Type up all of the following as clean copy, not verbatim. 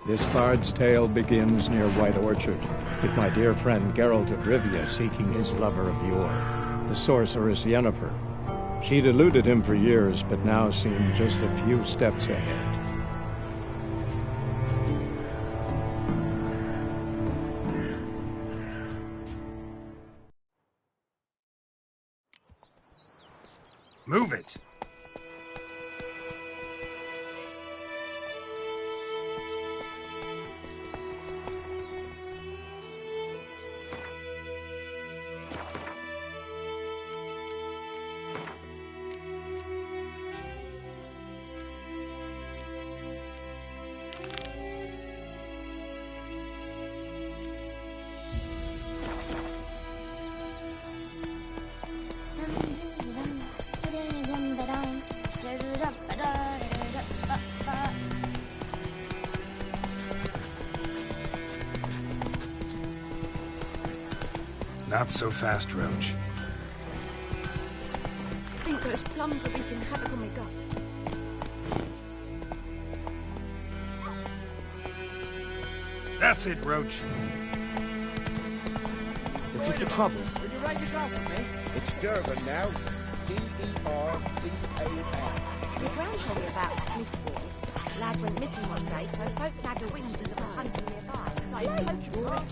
This bard's tale begins near White Orchard, with my dear friend Geralt of Rivia seeking his lover of yore, the sorceress Yennefer. She'd eluded him for years, but now seemed just a few steps ahead. Move it! Not so fast, Roach. I think those plums are wreaking havoc on my gut. That's it, Roach. Looking for trouble. Will you raise a glass with me? It's Durban now. D-E-R-B-A-N. My gran told me about Smithwall. Lad went missing one day, so folk nagged a wings to the hunting nearby. So I poached all right.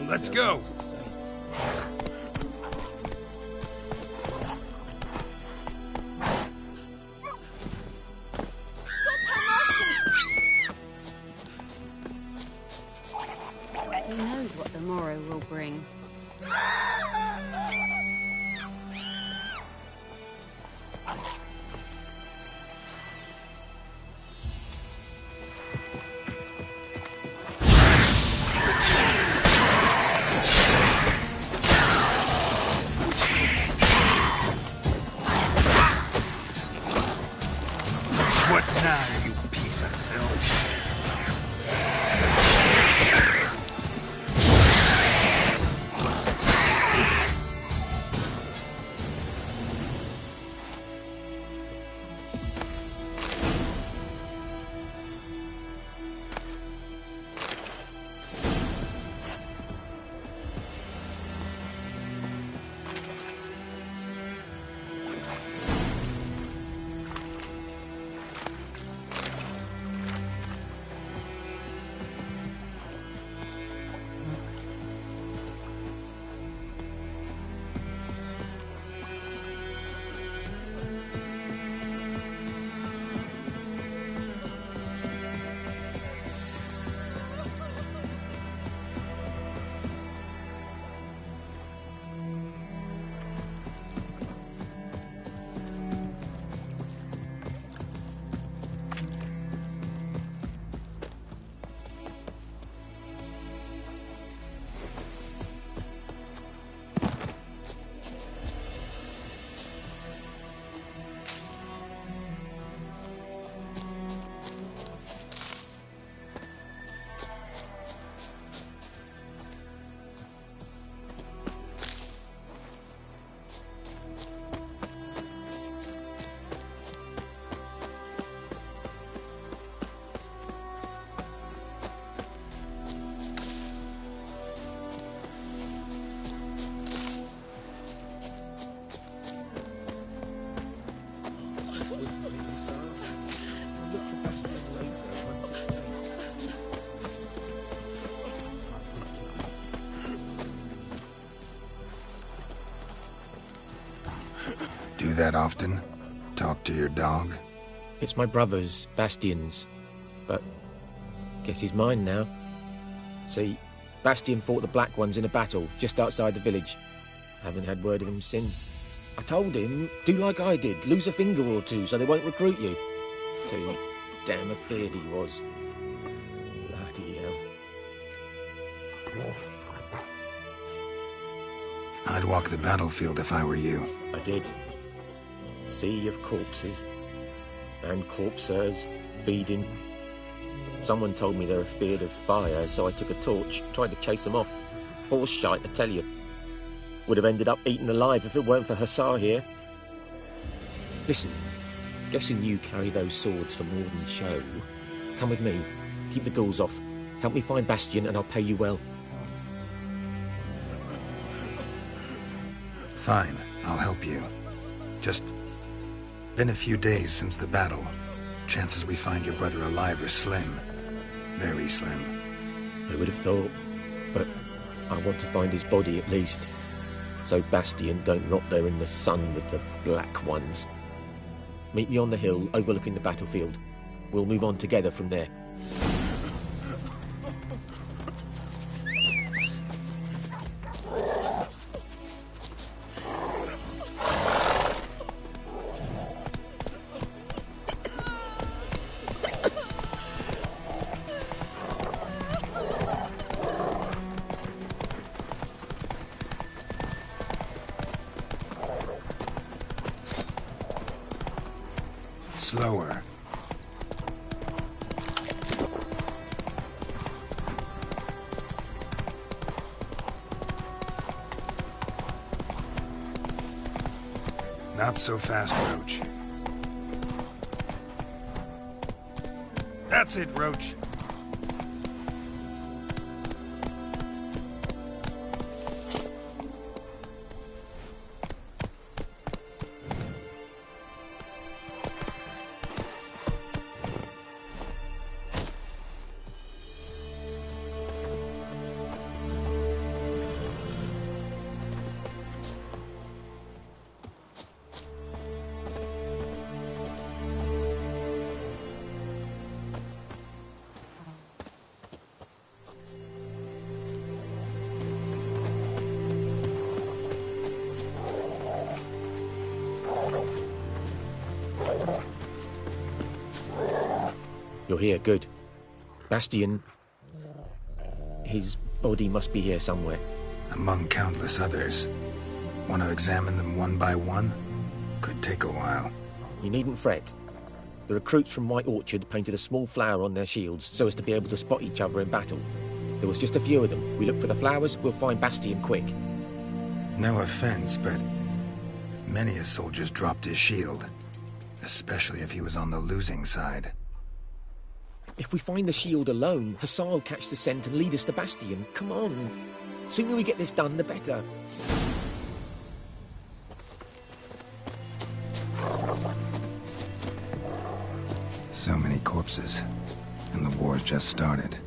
Let's go! Who knows what the morrow will bring? What now, you piece of filth? Do that often? Talk to your dog? It's my brother's, Bastion's. But guess he's mine now. See, Bastion fought the Black Ones in a battle just outside the village. Haven't had word of him since. I told him, do like I did, lose a finger or two so they won't recruit you. Too damn afeard he was. Bloody hell. I'd walk the battlefield if I were you. I did. Sea of corpses. And corpsers, feeding. Someone told me they were feared of fire, so I took a torch, tried to chase them off. Horse shite, I tell you. Would have ended up eaten alive if it weren't for Hussar here. Listen, guessing you carry those swords for more than show. Come with me, keep the ghouls off. Help me find Bastion and I'll pay you well. Fine, I'll help you. Just been a few days since the battle. Chances we find your brother alive are slim. Very slim. I would have thought, but I want to find his body at least. So Bastion don't rot there in the sun with the Black Ones. Meet me on the hill overlooking the battlefield. We'll move on together from there. Slower. Not so fast, Roach. That's it, Roach. You're here, good. Bastion... his body must be here somewhere. Among countless others. Want to examine them one by one? Could take a while. You needn't fret. The recruits from White Orchard painted a small flower on their shields so as to be able to spot each other in battle. There was just a few of them. We look for the flowers, we'll find Bastion quick. No offense, but many a soldier's dropped his shield. Especially if he was on the losing side. If we find the shield alone, Hussar will catch the scent and lead us to Bastion. Come on. Sooner we get this done, the better. So many corpses. And the war's just started.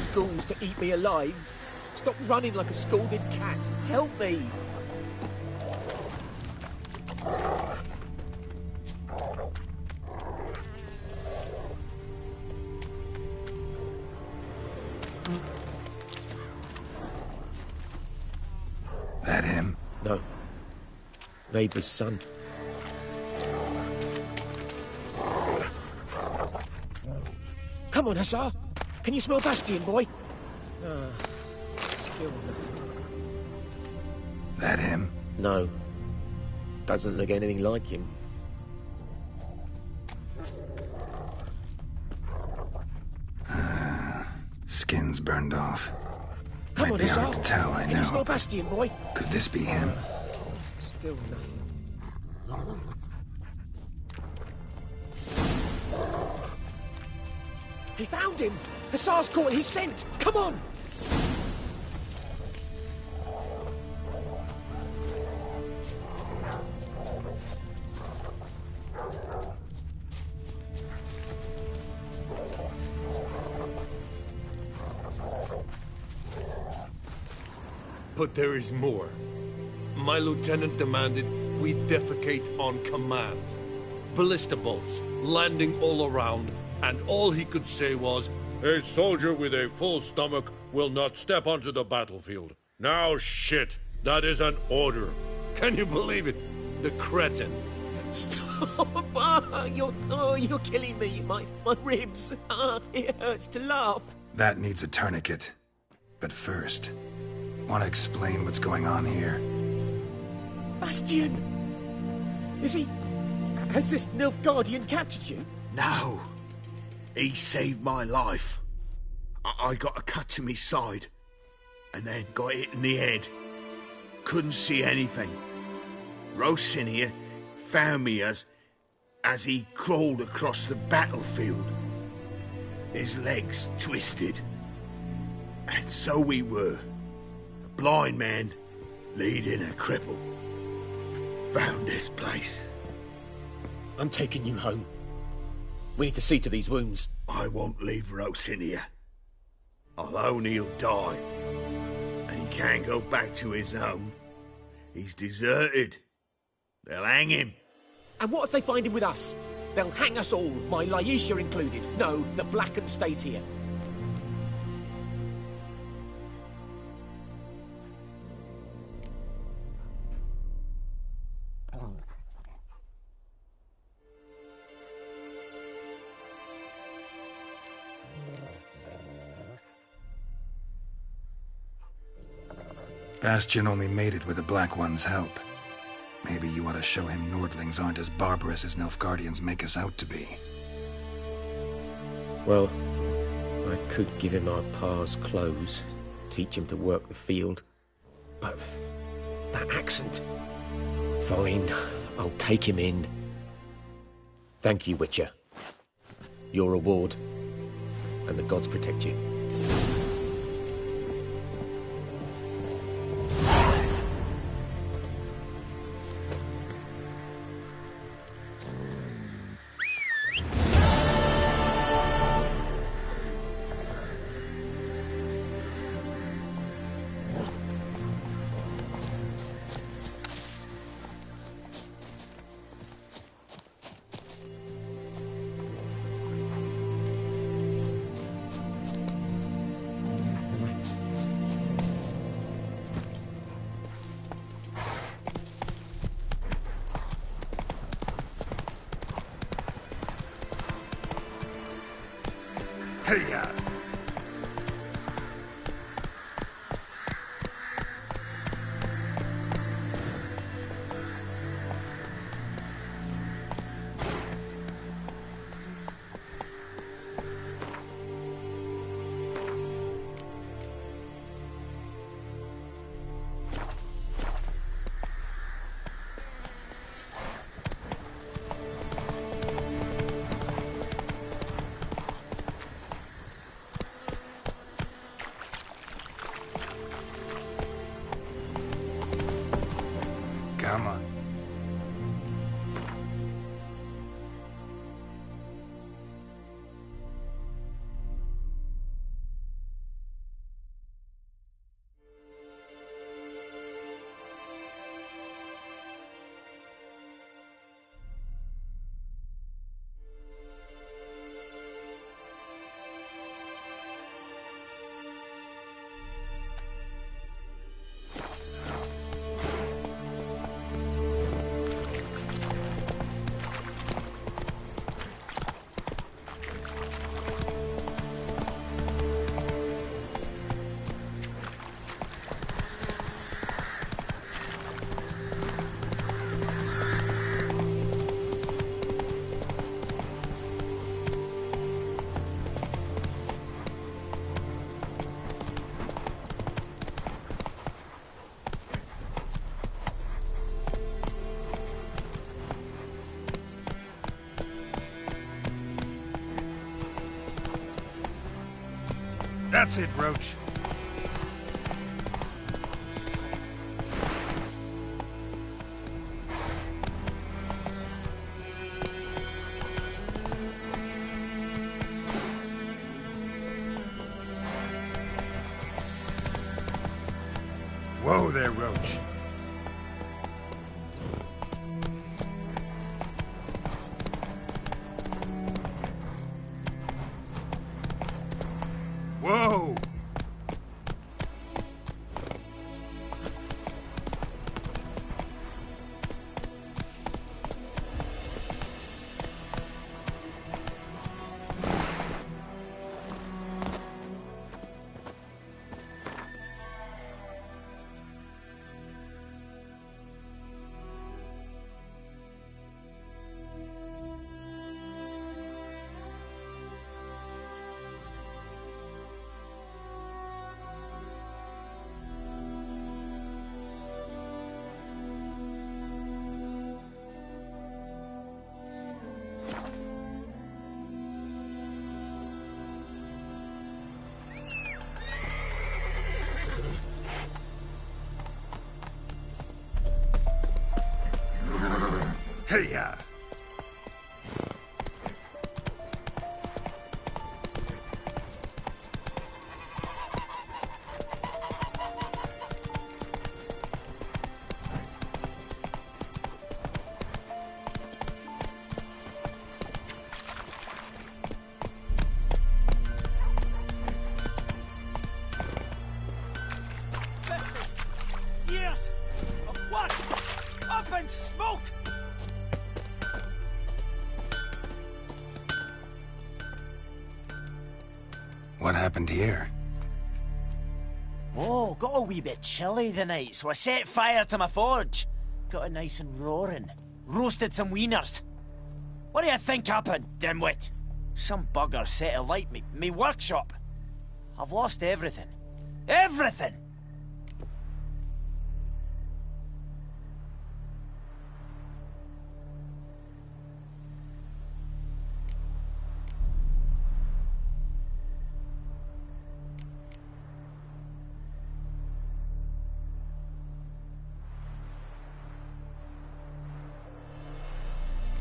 those ghouls to eat me alive. Stop running like a scalded cat. Help me! That him? No. Neighbour's son. Come on, Hussar! Can you smell Bastion, boy? Still nothing. That him? No. Doesn't look anything like him. Skin's burned off. Come Might on, be Hussar! hard to tell, I Can you smell know. Bastion, boy? Could this be him? Still nothing. He found him! Hussar's caught his scent! Come on! But there is more. My lieutenant demanded we defecate on command. Ballista bolts, landing all around, and all he could say was, "A soldier with a full stomach will not step onto the battlefield." Now shit, that is an order. Can you believe it? The cretin. Stop! You're killing me. My ribs. It hurts to laugh. That needs a tourniquet. But first, want to explain what's going on here? Bastion! Is he... Has this Nilfgaardian captured you? No. He saved my life. I got a cut to my side, and then got hit in the head. Couldn't see anything. Rosinia found me as he crawled across the battlefield. His legs twisted. And so we were. A blind man leading a cripple. Found this place. I'm taking you home. We need to see to these wounds. I won't leave Rosinia. Alone he'll die. And he can't go back to his home. He's deserted. They'll hang him. And what if they find him with us? They'll hang us all, my Laisha included. No, the Blacken stays here. Bastion only made it with the Black One's help. Maybe you ought to show him Nordlings aren't as barbarous as Nilfgaardians make us out to be. Well, I could give him our pa's clothes, teach him to work the field. But that accent... Fine, I'll take him in. Thank you, Witcher. Your reward, and the gods protect you. Hey-ya! Come on. That's it, Roach. Whoa there, Roach. Whoa! Hey-ya! Years of what? Up in smoke! What happened here? Oh, got a wee bit chilly the night, so I set fire to my forge. Got it nice and roaring. Roasted some wieners. What do you think happened, dimwit? Some bugger set alight me workshop. I've lost everything. Everything!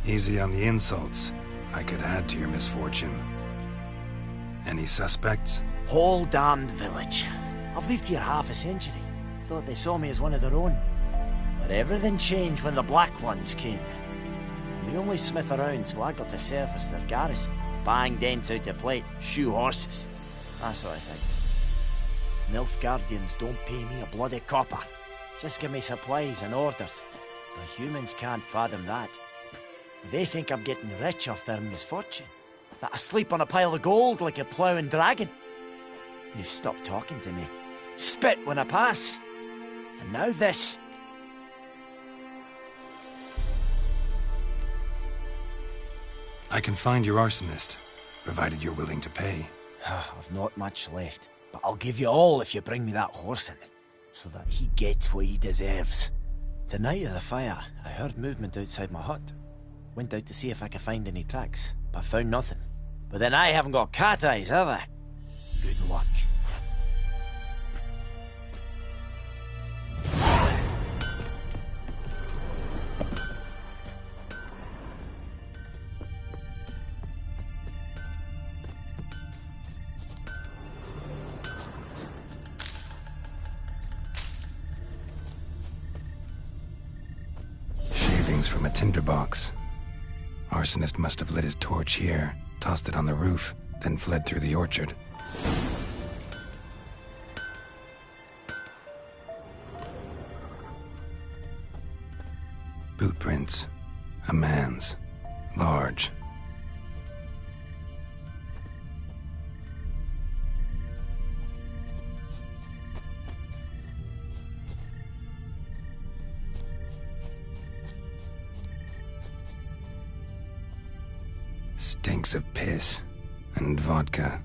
Easy on the insults. I could add to your misfortune. Any suspects? Whole damned village. I've lived here half a century. Thought they saw me as one of their own. But everything changed when the Black Ones came. I'm the only smith around, so I got to service their garrison. Bang dents out to plate, shoe horses. That sort of thing. Nilfgaardians don't pay me a bloody copper. Just give me supplies and orders. But humans can't fathom that. They think I'm getting rich off their misfortune. That I sleep on a pile of gold like a ploughing dragon. They've stopped talking to me. Spit when I pass. And now this. I can find your arsonist, provided you're willing to pay. I've not much left, but I'll give you all if you bring me that horse in, so that he gets what he deserves. The night of the fire, I heard movement outside my hut. Went out to see if I could find any tracks, but found nothing. But then I haven't got cat eyes, have I? Good luck. Shavings from a tinderbox. Arsonist must have lit his torch here, tossed it on the roof, then fled through the orchard. Boot prints. A man's. Large. Stinks of piss and vodka.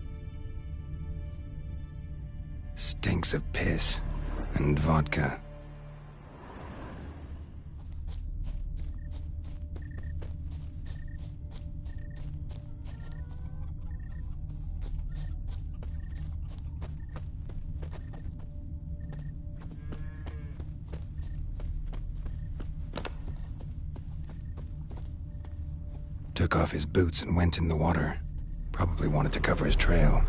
Stinks of piss and vodka. Took off his boots and went in the water. Probably wanted to cover his trail.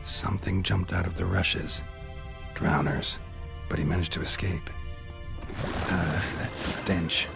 Something jumped out of the rushes. Drowners. But he managed to escape. That stench.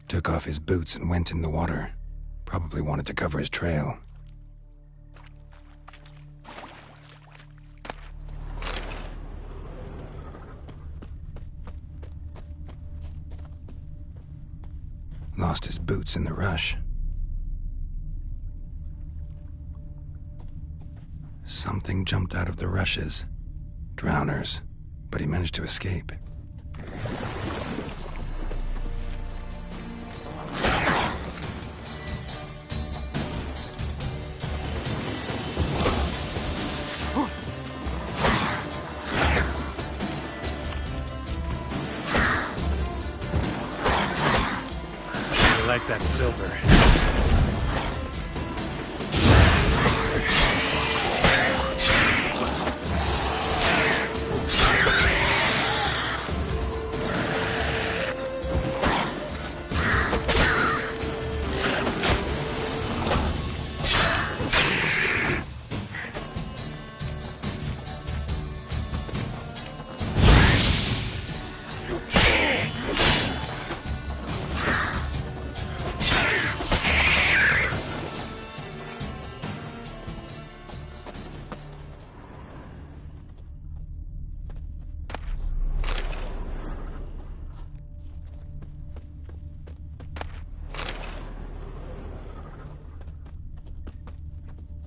Took off his boots and went in the water. Probably wanted to cover his trail. Lost his boots in the rush. Something jumped out of the rushes. Drowners. But he managed to escape. I like that silver.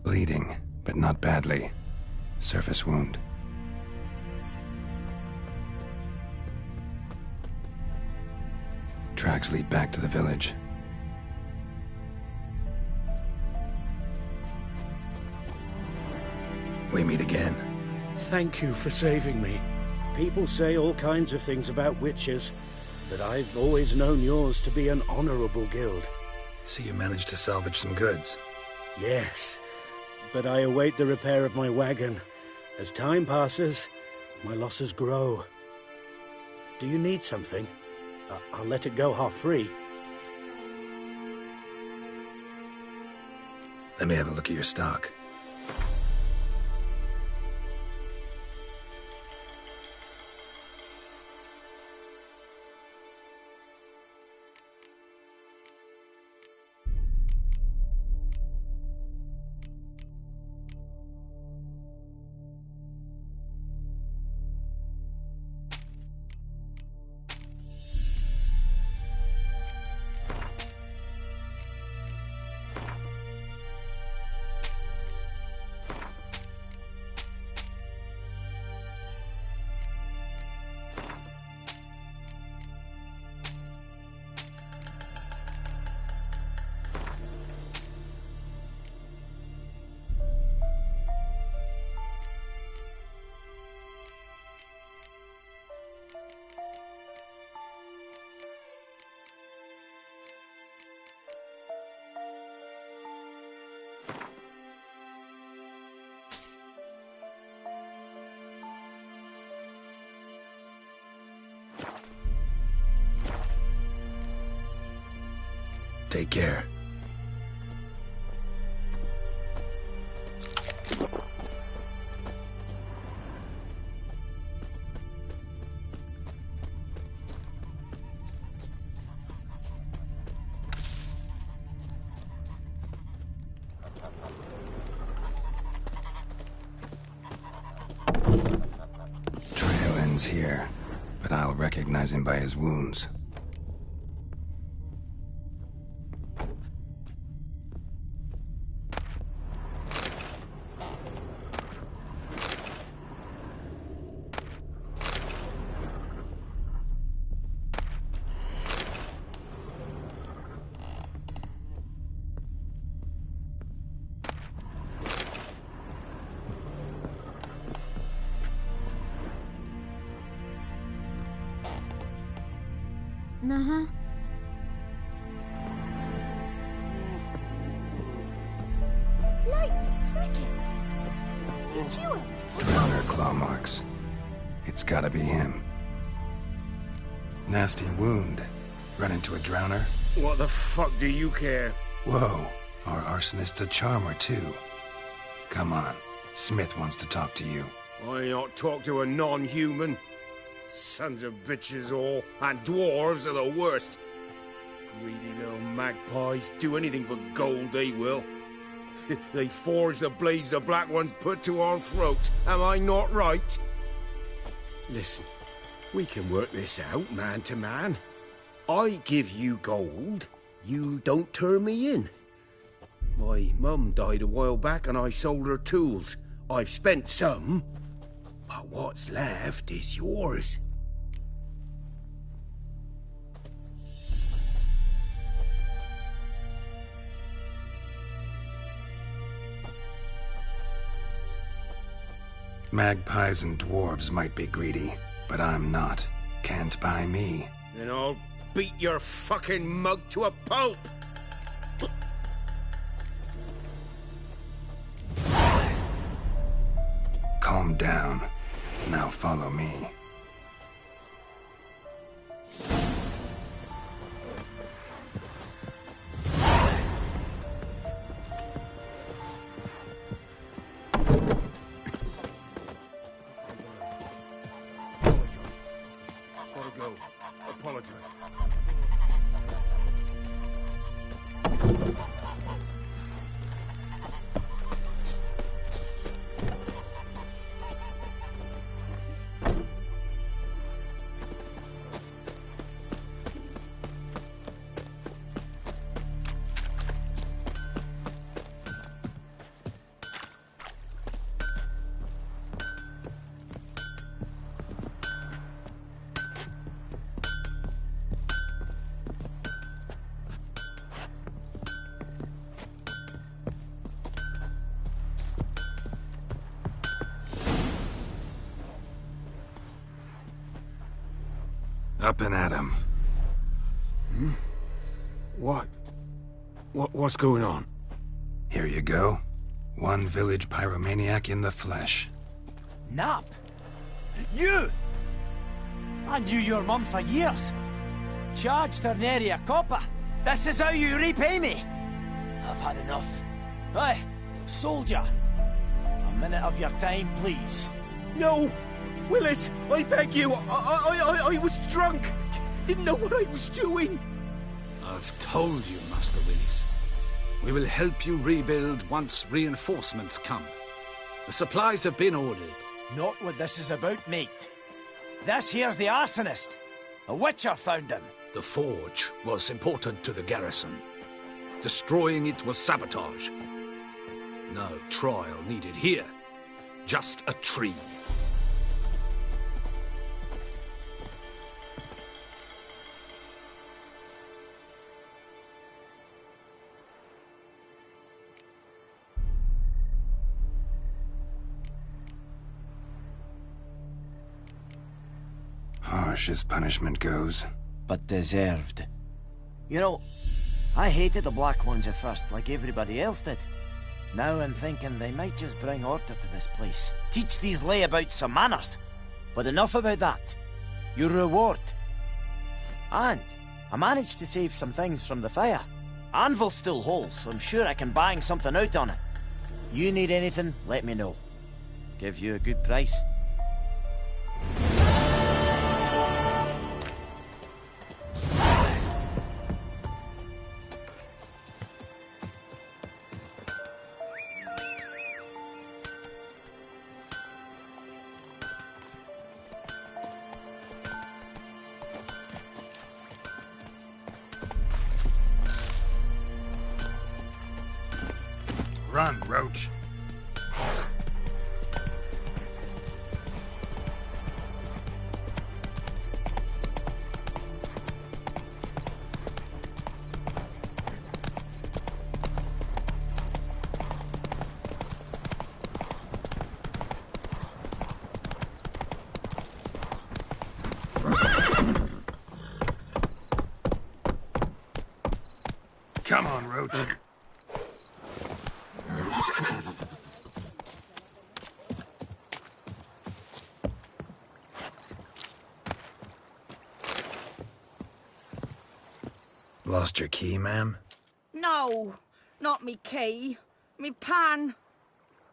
Bleeding, but not badly. Surface wound. Tracks lead back to the village. We meet again. Thank you for saving me. People say all kinds of things about witches, but I've always known yours to be an honorable guild. So you managed to salvage some goods? Yes, but I await the repair of my wagon. As time passes, my losses grow. Do you need something? I'll let it go half-free. Let me have a look at your stock. Take care. Trail ends here, but I'll recognize him by his wounds. Uh-huh. Like crickets. You chew 'em. Drowner claw marks. It's gotta be him. Nasty wound. Run into a drowner? What the fuck do you care? Whoa, our arsonist's a charmer too. Come on, Smith wants to talk to you. I not talk to a non-human. Sons of bitches all, and dwarves are the worst. Greedy little magpies, do anything for gold they will. They forge the blades the Black Ones put to our throats, am I not right? Listen, we can work this out man to man. I give you gold, you don't turn me in. My mum died a while back and I sold her tools. I've spent some, but what's left is yours. Magpies and dwarves might be greedy, but I'm not. Can't buy me. Then I'll beat your fucking mug to a pulp! Calm down. Now follow me. Up and at him. Hmm? What's going on? Here you go. One village pyromaniac in the flesh. Nap? You! I knew your mum for years. Charged her nary a copper. This is how you repay me. I've had enough. Hey, soldier. A minute of your time, please. No! Willis, I beg you, I was drunk. Didn't know what I was doing. I've told you, Master Willis. We will help you rebuild once reinforcements come. The supplies have been ordered. Not what this is about, mate. This here's the arsonist. A witcher found him. The forge was important to the garrison. Destroying it was sabotage. No trial needed here. Just a tree. Harsh as punishment goes. But deserved. You know, I hated the Black Ones at first, like everybody else did. Now I'm thinking they might just bring order to this place. Teach these layabouts some manners. But enough about that. Your reward. And I managed to save some things from the fire. Anvil's still whole, so I'm sure I can bang something out on it. You need anything, let me know. Give you a good price. Run, Roach. Come on, Roach. Lost your key, ma'am? No, not me key. Me pan.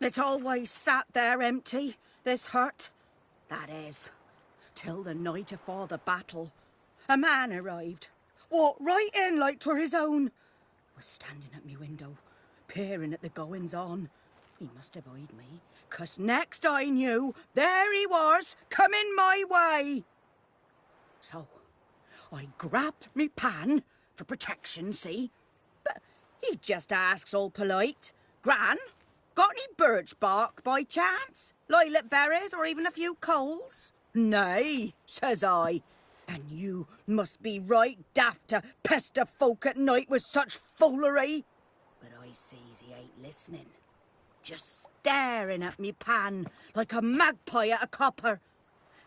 It's always sat there empty, this hut. That is, till the night afore the battle. A man arrived, walked right in like 'twere his own. Was standing at me window, peering at the goings-on. He must have eyed me, 'cause next I knew, there he was, coming my way. So, I grabbed me pan, for protection, see? But he just asks all polite, Gran, got any birch bark by chance? Lilac berries or even a few coals? Nay, says I. And you must be right daft to pester folk at night with such foolery. But I sees he ain't listening. Just staring at me pan like a magpie at a copper.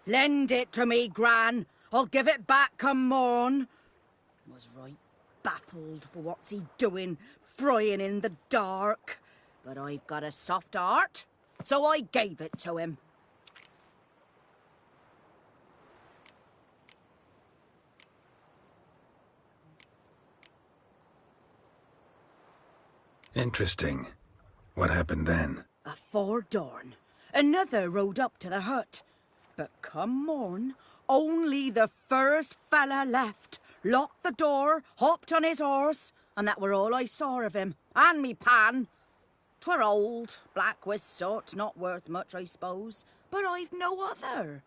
Lend it to me, Gran. I'll give it back come morn. Was right baffled for what's he doing, frying in the dark. But I've got a soft heart, so I gave it to him. Interesting. What happened then? Afore dawn, another rode up to the hut. But come morn, only the first fella left, locked the door, hopped on his horse, and that were all I saw of him, and me pan. 'Twere old, black with soot, not worth much, I suppose, but I've no other.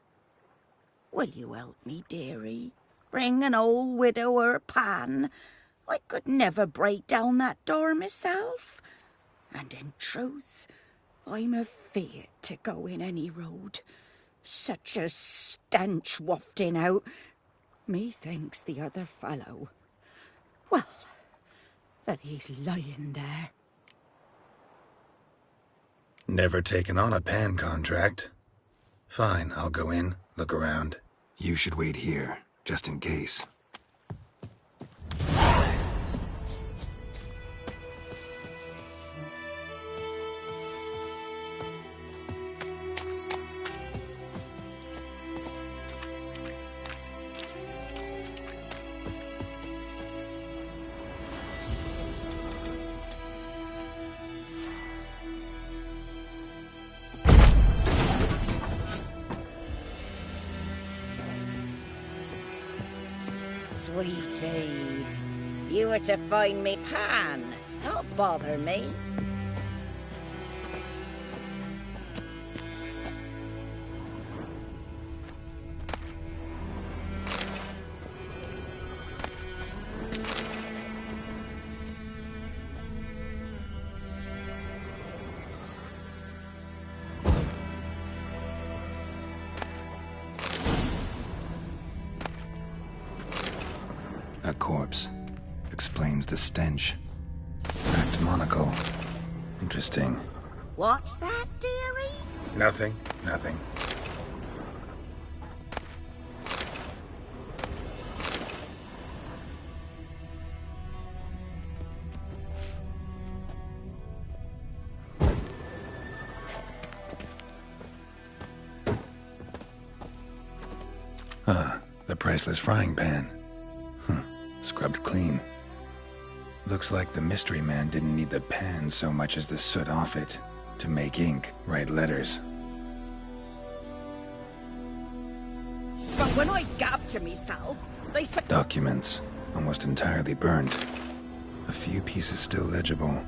Will you help me, dearie? Bring an old widower pan. I could never break down that door myself. And in truth, I'm afeard to go in any road. Such a stench wafting out. Methinks the other fellow, well, that he's lying there. Never taken on a pan contract. Fine, I'll go in, look around. You should wait here, just in case. Sweetie, you were to find me pan. Don't bother me. A corpse. Explains the stench. Cracked monocle. Interesting. What's that, dearie? Nothing. Nothing. Ah, the priceless frying pan. Scrubbed clean. Looks like the mystery man didn't need the pan so much as the soot off it to make ink, write letters. But when I gabbed to myself, they said... Documents, almost entirely burnt. A few pieces still legible.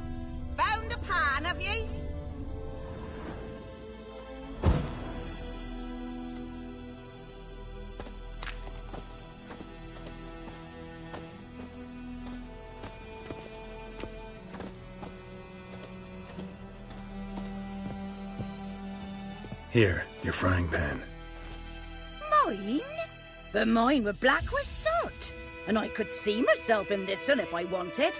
Found the pan, have you? Here, your frying pan. Mine? But mine were black with soot. And I could see myself in this one if I wanted.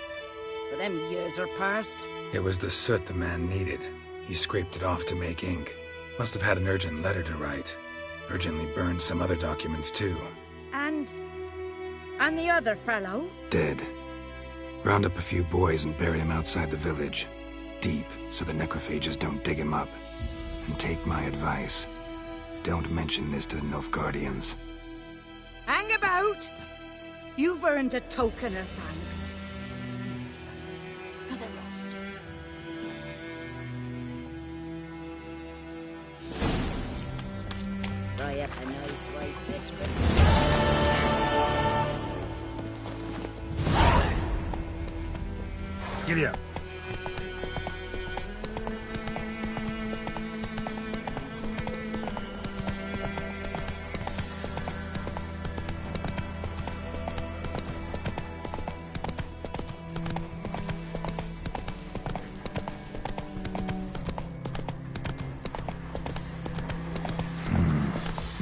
But them years are past. It was the soot the man needed. He scraped it off to make ink. Must have had an urgent letter to write. Urgently burned some other documents too. And the other fellow? Dead. Round up a few boys and bury him outside the village. Deep, so the necrophages don't dig him up. And take my advice. Don't mention this to the Nilfgaardians. Hang about! You've earned a token of thanks. Here, sonny, for the road. Fry up a nice white mistress. Giddy up.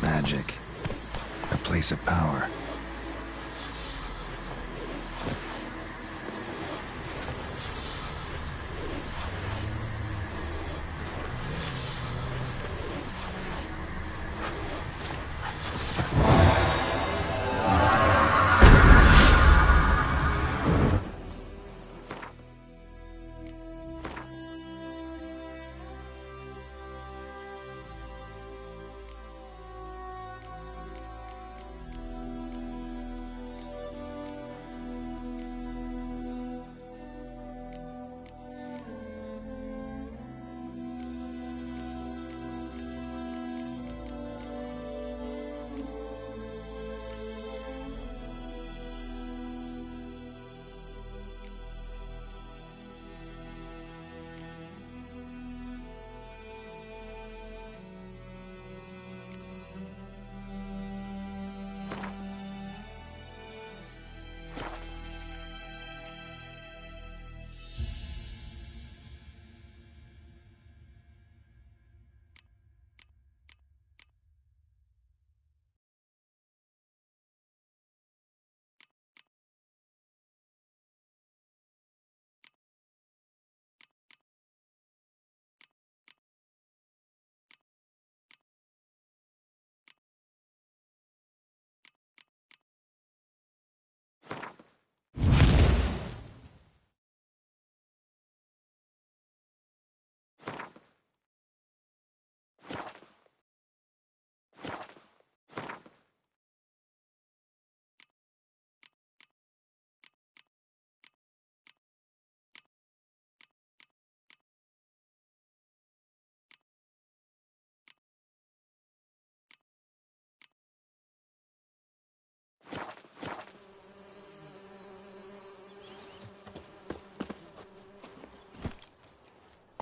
Magic. A place of power.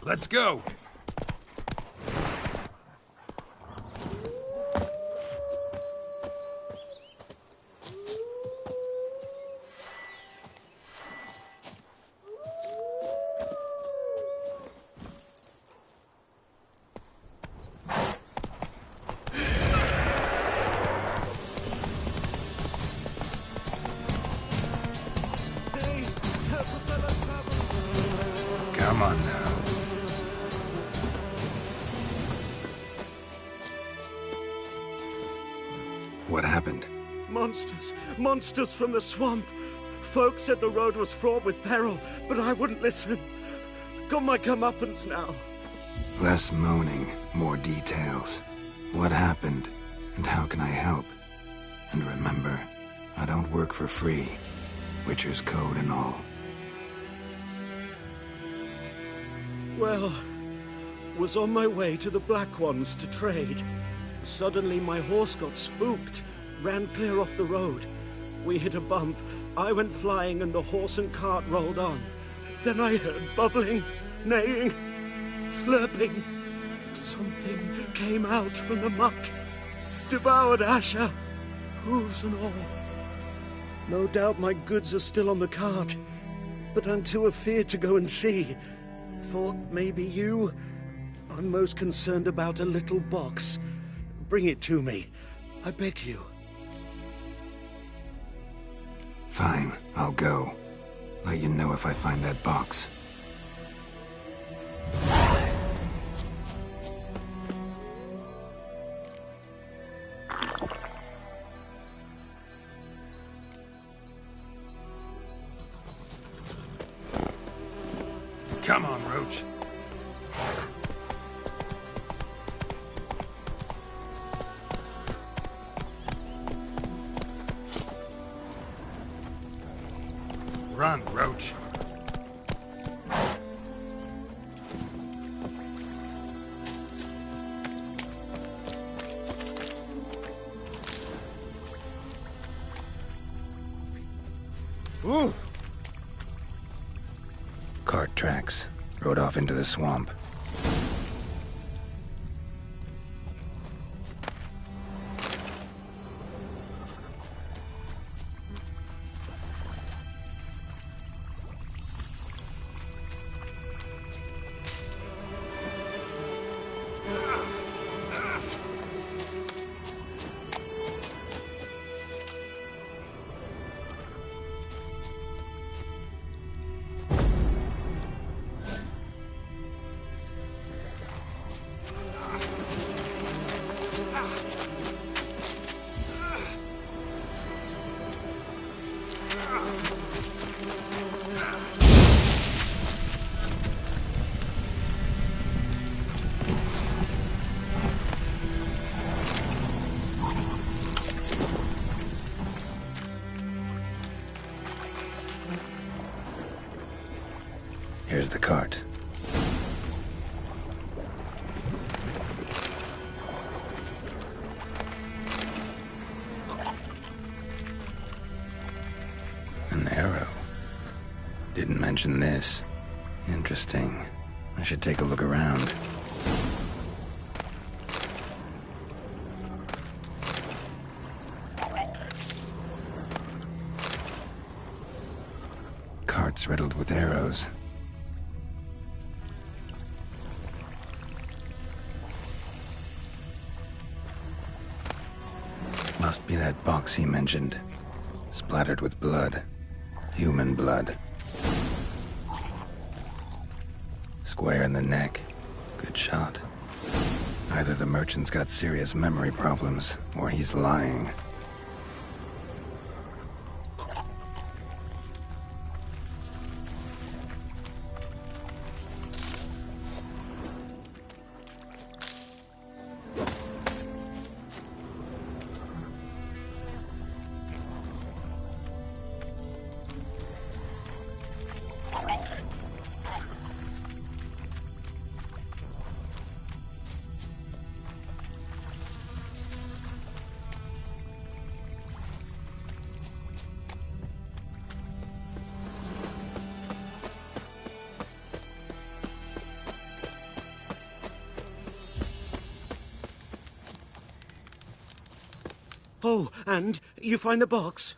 Let's go! Come on now. What happened? Monsters! Monsters from the swamp! Folk said the road was fraught with peril, but I wouldn't listen. Got my comeuppance now. Less moaning, more details. What happened, and how can I help? And remember, I don't work for free. Witcher's code and all. Well, was on my way to the Black Ones to trade. Suddenly my horse got spooked, ran clear off the road. We hit a bump, I went flying and the horse and cart rolled on. Then I heard bubbling, neighing, slurping. Something came out from the muck, devoured Asher, hooves and all. No doubt my goods are still on the cart, but I'm too afeard to go and see. Thought maybe you... I'm most concerned about a little box. Bring it to me, I beg you. Fine, I'll go. Let you know if I find that box. Come on, Roach. Run, Roach. Ooh. Cart tracks. Rode off into the swamp. Here's the cart. An arrow. Didn't mention this. Interesting. I should take a look around. Carts riddled with arrows. Must be that box he mentioned. Splattered with blood. Human blood. Square in the neck. Good shot. Either the merchant's got serious memory problems, or he's lying. Oh, and you find the box?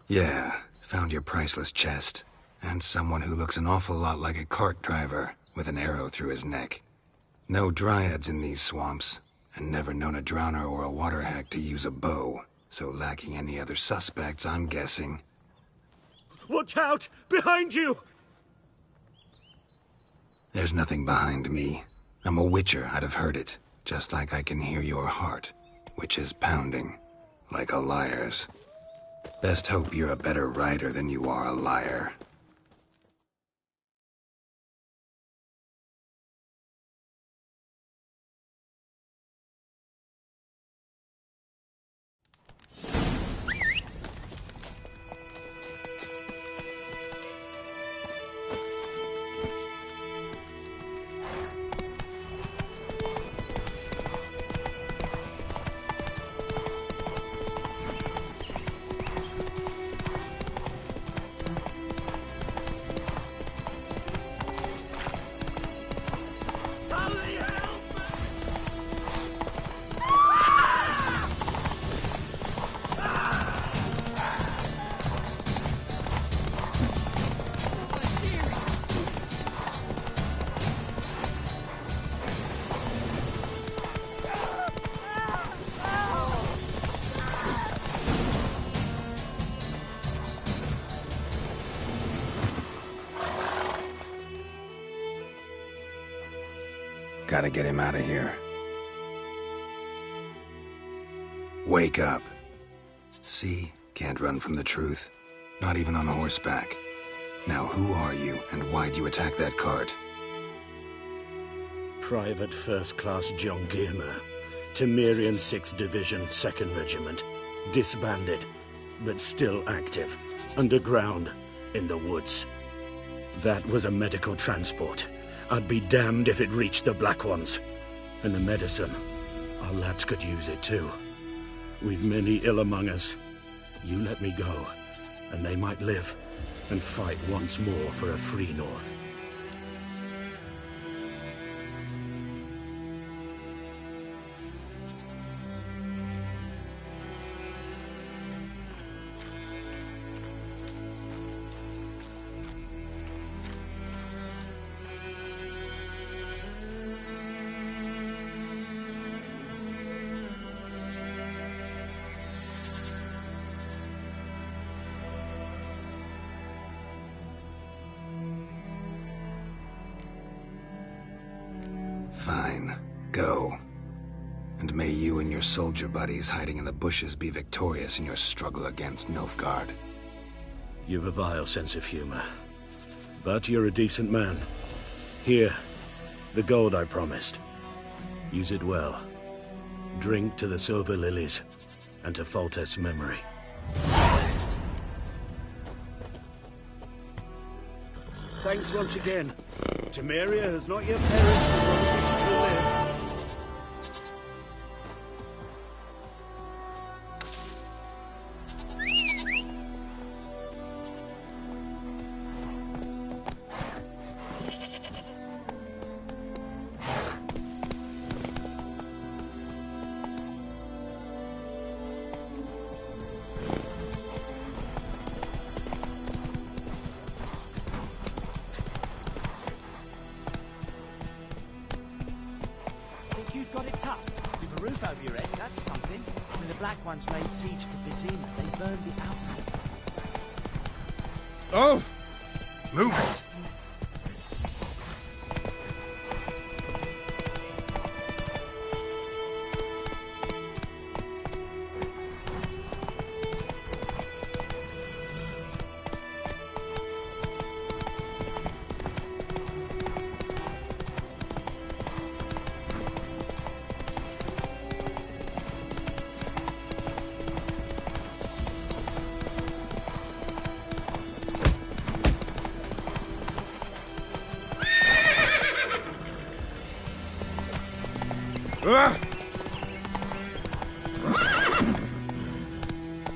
Yeah, found your priceless chest. And someone who looks an awful lot like a cart driver, with an arrow through his neck. No dryads in these swamps, and never known a drowner or a water hack to use a bow. So lacking any other suspects, I'm guessing. Watch out! Behind you! There's nothing behind me. I'm a witcher, I'd have heard it. Just like I can hear your heart, which is pounding. Like a liar's. Best hope you're a better rider than you are a liar. Gotta get him out of here. Wake up. See? Can't run from the truth. Not even on horseback. Now who are you, and why'd you attack that cart? Private First Class John Giermer, Temerian 6th Division, 2nd Regiment. Disbanded, but still active. Underground, in the woods. That was a medical transport. I'd be damned if it reached the Black Ones. And the medicine, our lads could use it too. We've many ill among us. You let me go, and they might live, and fight once more for a free North. Fine. Go. And may you and your soldier buddies hiding in the bushes be victorious in your struggle against Nilfgaard. You've a vile sense of humor. But you're a decent man. Here, the gold I promised. Use it well. Drink to the Silver Lilies, and to Foltest's memory. Thanks once again. Temeria has not yet perished as long as we still live. You've got it tough. With a roof over your head, that's something. When the Black Ones laid siege to Vizima, they burned the outskirts. Oh! Move it!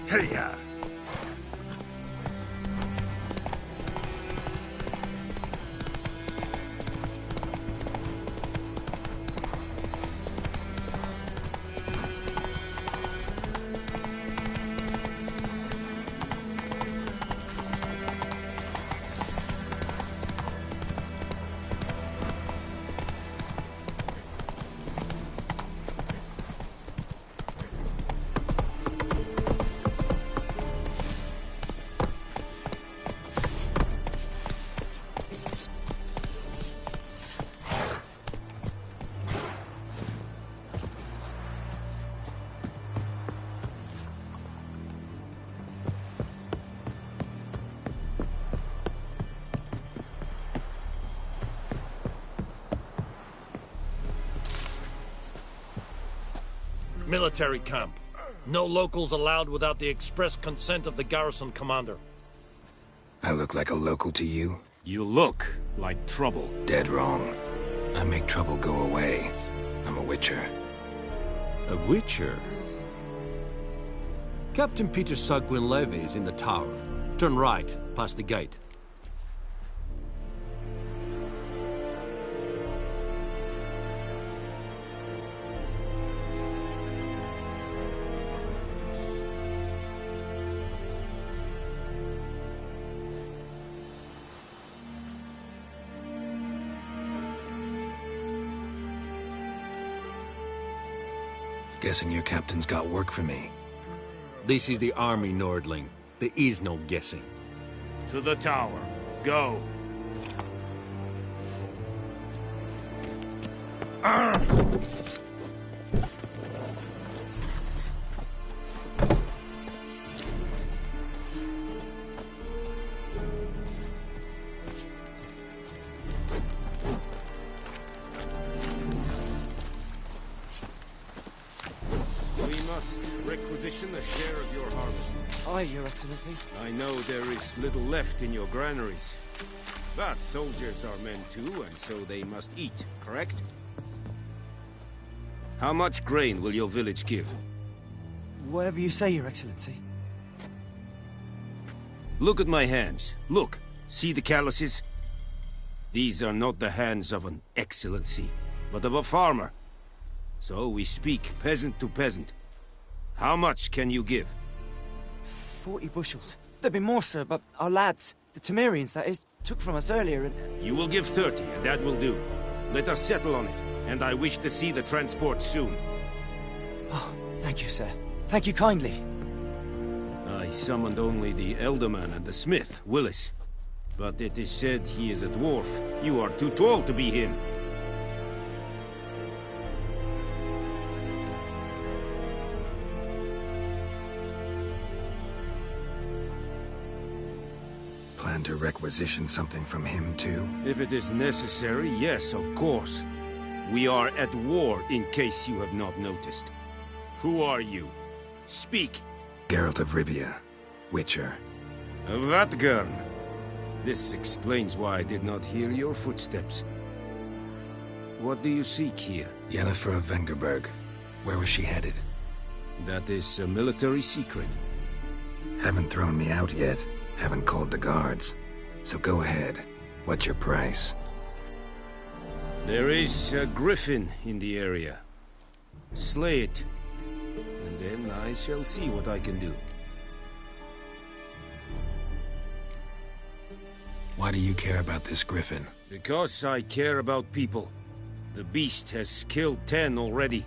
Hey-ya! Military camp. No locals allowed without the express consent of the garrison commander. I look like a local to you? You look like trouble. Dead wrong. I make trouble go away. I'm a witcher. A witcher? Captain Peter Sagwin Levy is in the tower. Turn right, past the gate. Guessing your captain's got work for me. This is the army, Nordling. There is no guessing. To the tower. Go. Requisition a share of your harvest. Aye, Your Excellency. I know there is little left in your granaries. But soldiers are men too, and so they must eat, correct? How much grain will your village give? Whatever you say, Your Excellency. Look at my hands. Look. See the calluses? These are not the hands of an excellency, but of a farmer. So we speak peasant to peasant. How much can you give? 40 bushels. There'd be more, sir, but our lads, the Temerians, that is, took from us earlier and... You will give 30, and that will do. Let us settle on it, and I wish to see the transport soon. Oh, thank you, sir. Thank you kindly. I summoned only the Elderman and the smith, Willis. But it is said he is a dwarf. You are too tall to be him. Plan to requisition something from him, too? If it is necessary, yes, of course. We are at war, in case you have not noticed. Who are you? Speak! Geralt of Rivia, Witcher. Vatt'ghern! This explains why I did not hear your footsteps. What do you seek here? Yennefer of Vengerberg. Where was she headed? That is a military secret. Haven't thrown me out yet. Haven't called the guards. So go ahead. What's your price? There is a griffin in the area. Slay it. And then I shall see what I can do. Why do you care about this griffin? Because I care about people. The beast has killed 10 already,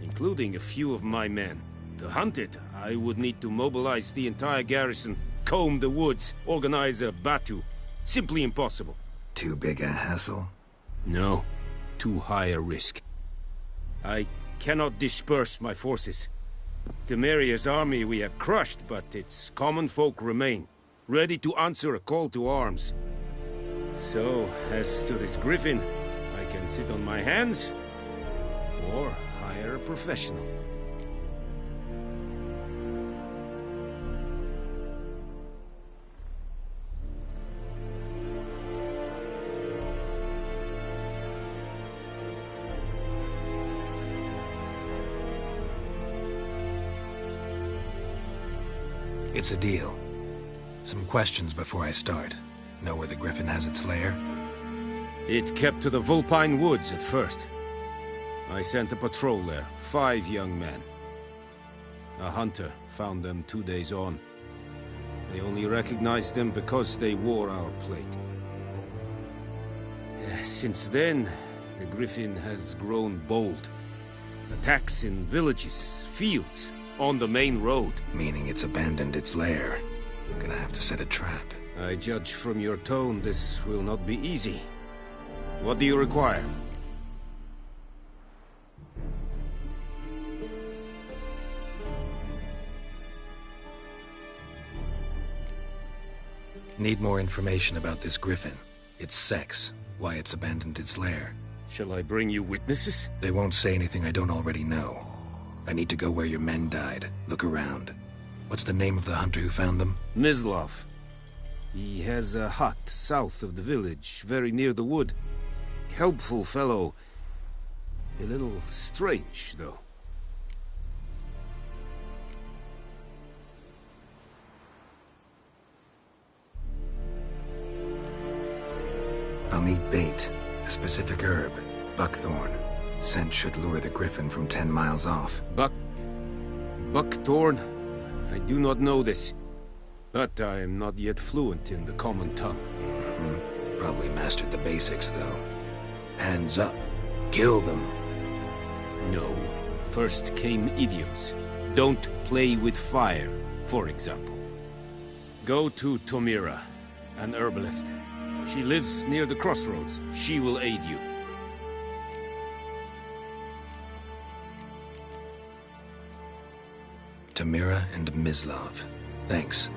including a few of my men. To hunt it, I would need to mobilize the entire garrison, comb the woods, organize a battue. Simply impossible. Too big a hassle? No. Too high a risk. I cannot disperse my forces. Temeria's army we have crushed, but its common folk remain, ready to answer a call to arms. So, as to this griffin, I can sit on my hands, or hire a professional. It's a deal. Some questions before I start. Know where the griffin has its lair? It kept to the Vulpine Woods at first. I sent a patrol there, 5 young men. A hunter found them 2 days on. They only recognized them because they wore our plate. Since then, the griffin has grown bold. Attacks in villages, fields, on the main road. Meaning it's abandoned its lair. Gonna have to set a trap. I judge from your tone this will not be easy. What do you require? Need more information about this griffin. Its sex, why it's abandoned its lair. Shall I bring you witnesses? They won't say anything I don't already know. I need to go where your men died. Look around. What's the name of the hunter who found them? Mislav. He has a hut south of the village, very near the wood. Helpful fellow. A little strange, though. I'll need bait. A specific herb. Buckthorn. Scent should lure the griffin from 10 miles off. Buckthorn? I do not know this. But I am not yet fluent in the common tongue. Probably mastered the basics, though. Hands up. Kill them. No. First came idioms. Don't play with fire, for example. Go to Tomira, an herbalist. She lives near the crossroads. She will aid you. Tamira and Mislav. Thanks.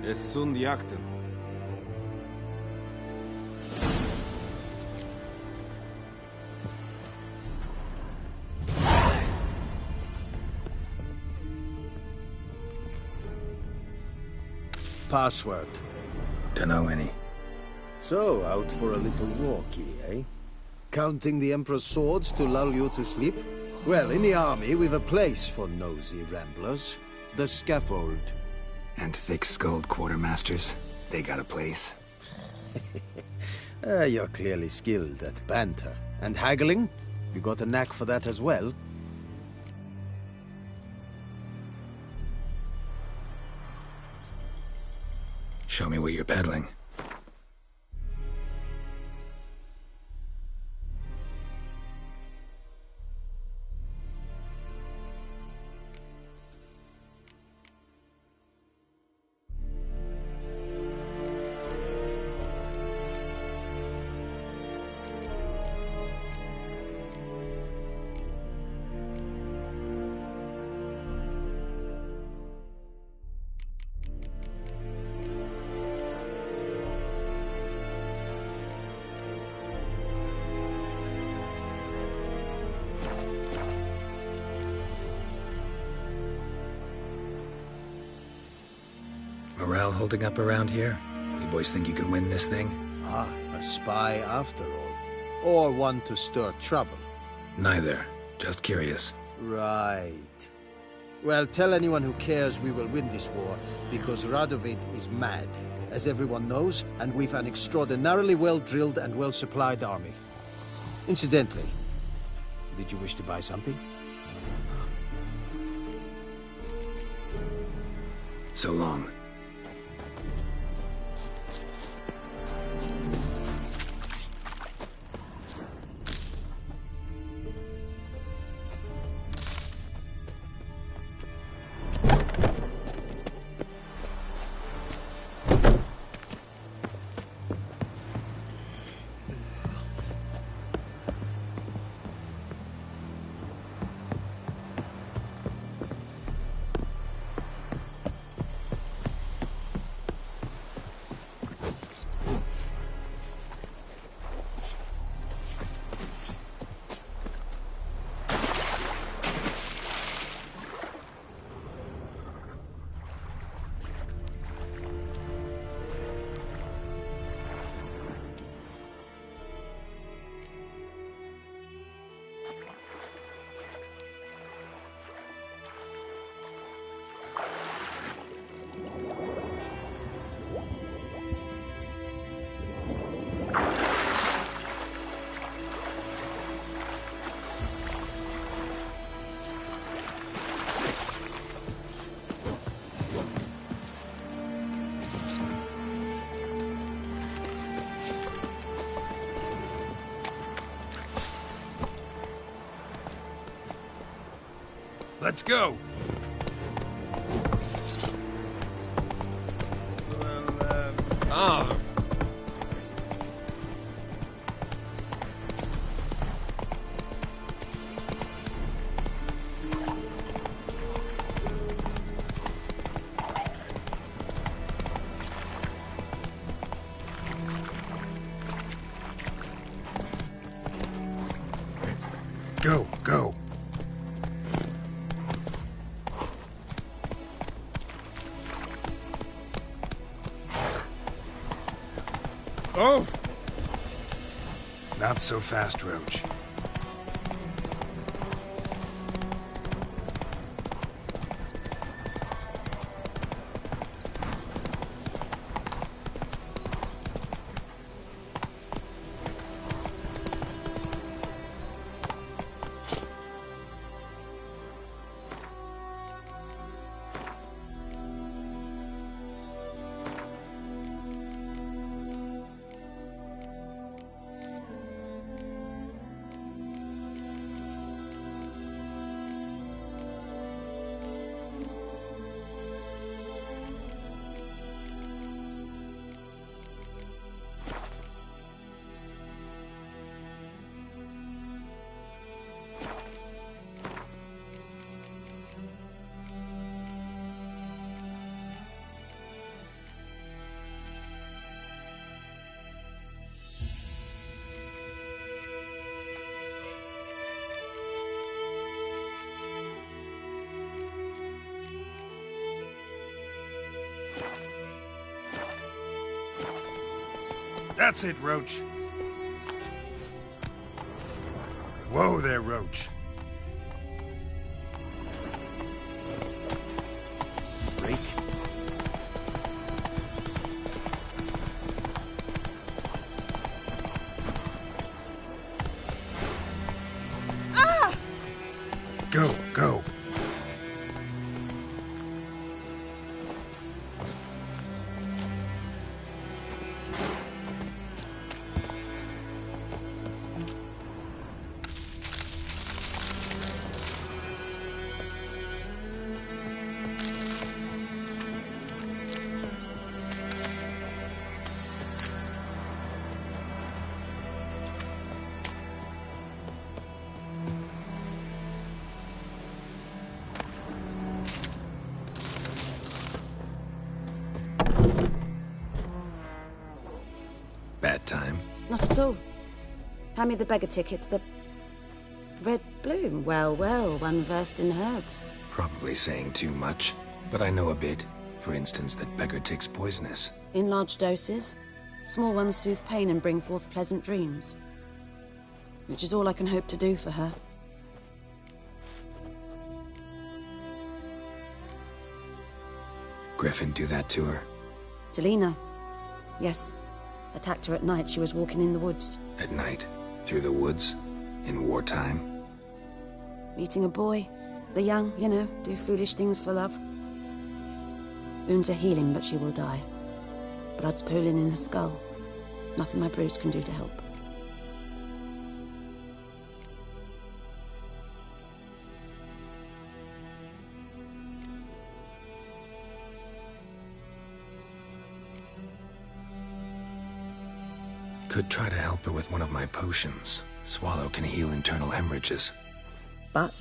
Es sunt jakten. Password. Dunno any. So, out for a little walkie, eh? Counting the Emperor's swords to lull you to sleep? Well, in the army, we've a place for nosy ramblers. The scaffold. And thick-skulled quartermasters. They got a place. You're clearly skilled at banter. And haggling? You got a knack for that as well? Show me what you're peddling. Morale holding up around here? You boys think you can win this thing? Ah, a spy after all. Or one to stir trouble. Neither. Just curious. Right. Well, tell anyone who cares we will win this war, because Radovid is mad, as everyone knows, and we've an extraordinarily well-drilled and well-supplied army. Incidentally, did you wish to buy something? So long. Let's go! Go, go. Oh! Not so fast, Roach. That's it, Roach. Whoa there, Roach. Freak. Ah! Go, go. Bad time? Not at all. Hand me the beggar tickets, the red bloom. Well, well, one versed in herbs. Probably saying too much, but I know a bit. For instance, that beggar tick's poisonous. In large doses. Small ones soothe pain and bring forth pleasant dreams. Which is all I can hope to do for her. Griffin do that to her? Delina. Yes. Attacked her at night. She was walking in the woods. At night? Through the woods? In wartime? Meeting a boy. The young, you know, do foolish things for love. Wounds are healing, but she will die. Blood's pooling in her skull. Nothing my bruise can do to help. Could try to help her with one of my potions. Swallow can heal internal hemorrhages. But?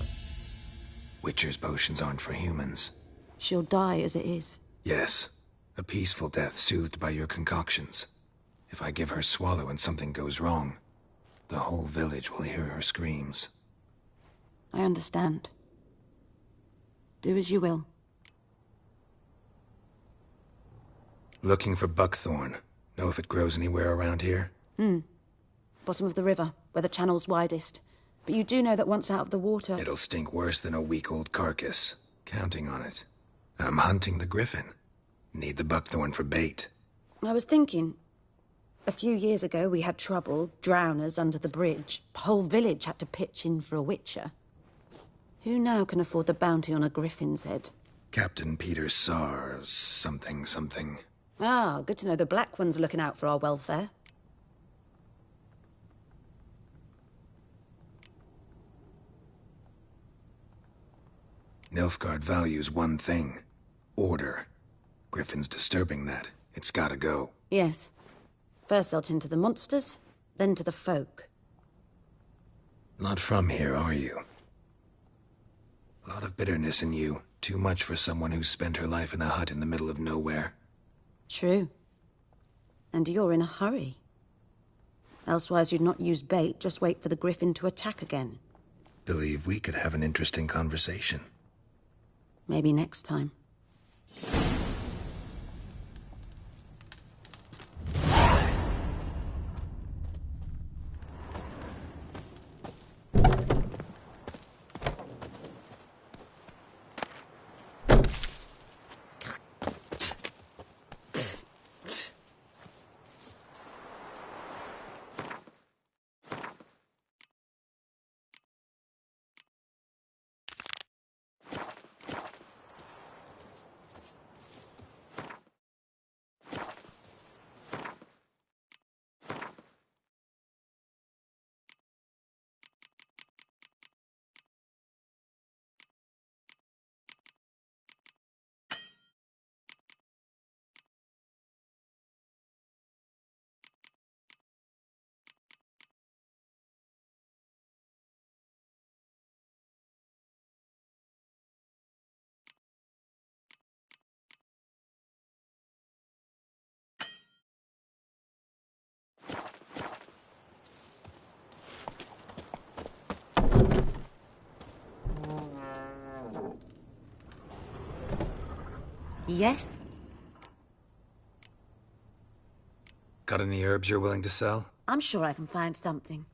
Witcher's potions aren't for humans. She'll die as it is. Yes. A peaceful death soothed by your concoctions. If I give her Swallow and something goes wrong, the whole village will hear her screams. I understand. Do as you will. Looking for buckthorn. Know if it grows anywhere around here? Bottom of the river, where the channel's widest. But you do know that once out of the water... It'll stink worse than a week-old carcass. Counting on it. I'm hunting the griffin. Need the buckthorn for bait. I was thinking... A few years ago, we had trouble, drowners under the bridge. Whole village had to pitch in for a witcher. Who now can afford the bounty on a griffin's head? Captain Peter Sars, something. Ah, good to know the Black One's looking out for our welfare. Nilfgaard values one thing. Order. Griffin's disturbing that. It's gotta go. Yes. First they'll tend to the monsters, then to the folk. Not from here, are you? A lot of bitterness in you. Too much for someone who's spent her life in a hut in the middle of nowhere. True. And you're in a hurry. Elsewise you'd not use bait, just wait for the griffin to attack again. Believe we could have an interesting conversation. Maybe next time. Yes? Got any herbs you're willing to sell? I'm sure I can find something.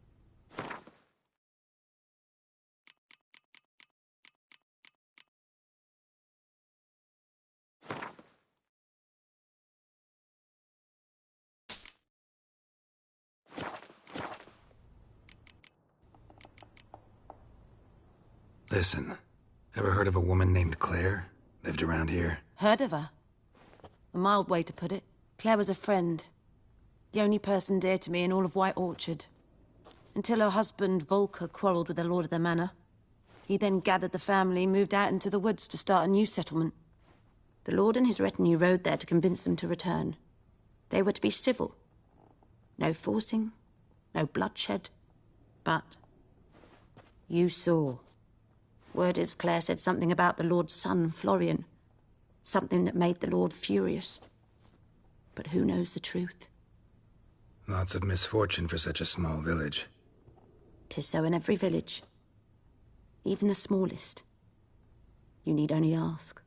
Listen, ever heard of a woman named Claire? Lived around here? Heard of her? A mild way to put it. Claire was a friend. The only person dear to me in all of White Orchard. Until her husband, Volker, quarreled with the lord of the manor. He then gathered the family, moved out into the woods to start a new settlement. The lord and his retinue rode there to convince them to return. They were to be civil. No forcing, no bloodshed. But you saw. Word is Claire said something about the lord's son, Florian. Something that made the lord furious. But who knows the truth? Lots of misfortune for such a small village. 'Tis so in every village. Even the smallest. You need only ask.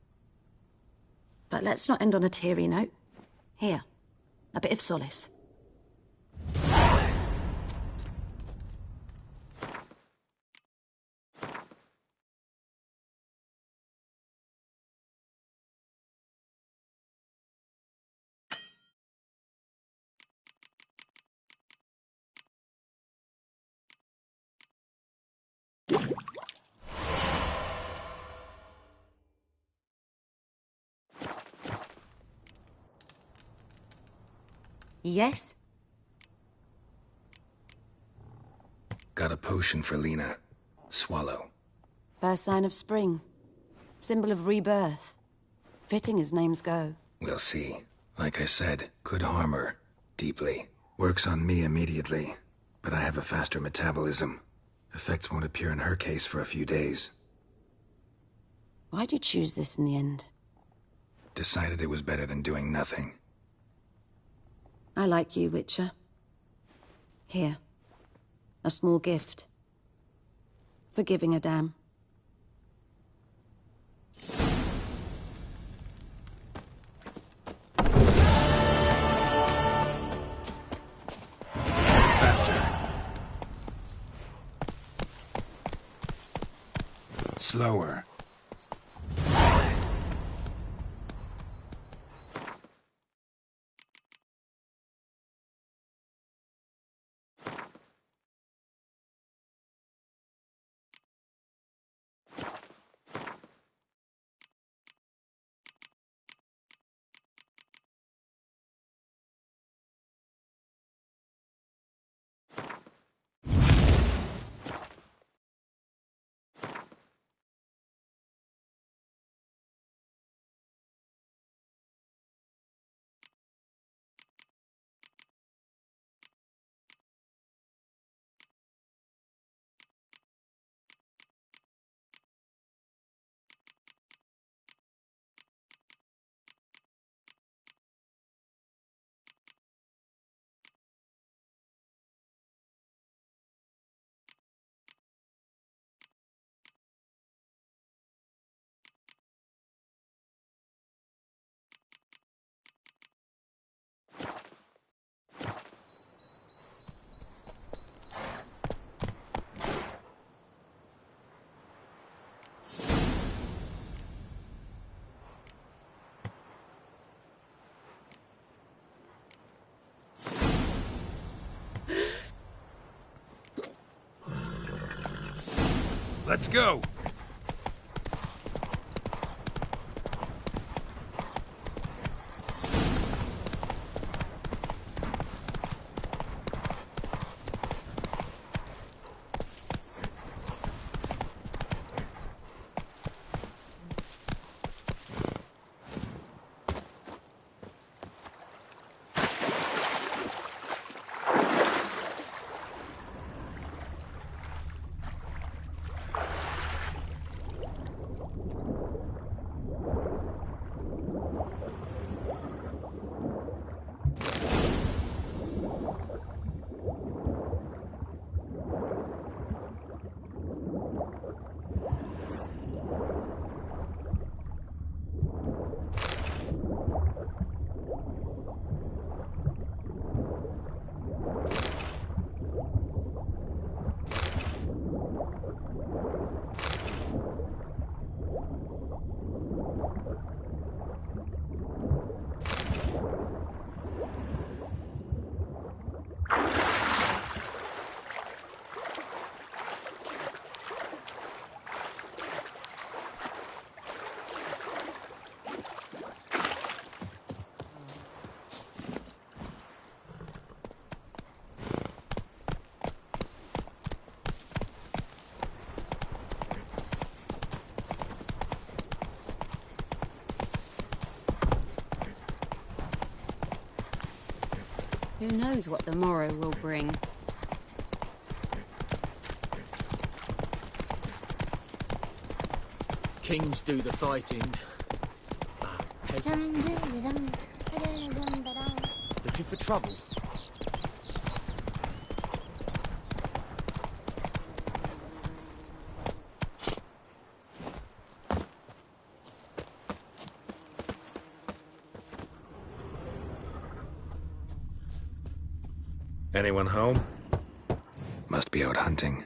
But let's not end on a teary note. Here, a bit of solace. Yes? Got a potion for Lena. Swallow. First sign of spring. Symbol of rebirth. Fitting as names go. We'll see. Like I said, could harm her. Deeply. Works on me immediately. But I have a faster metabolism. Effects won't appear in her case for a few days. Why'd you choose this in the end? Decided it was better than doing nothing. I like you, Witcher. Here. A small gift. For giving a damn. Faster. Slower. Let's go! Who knows what the morrow will bring? Kings do the fighting. Peasants. Looking for trouble? Anyone home? Must be out hunting.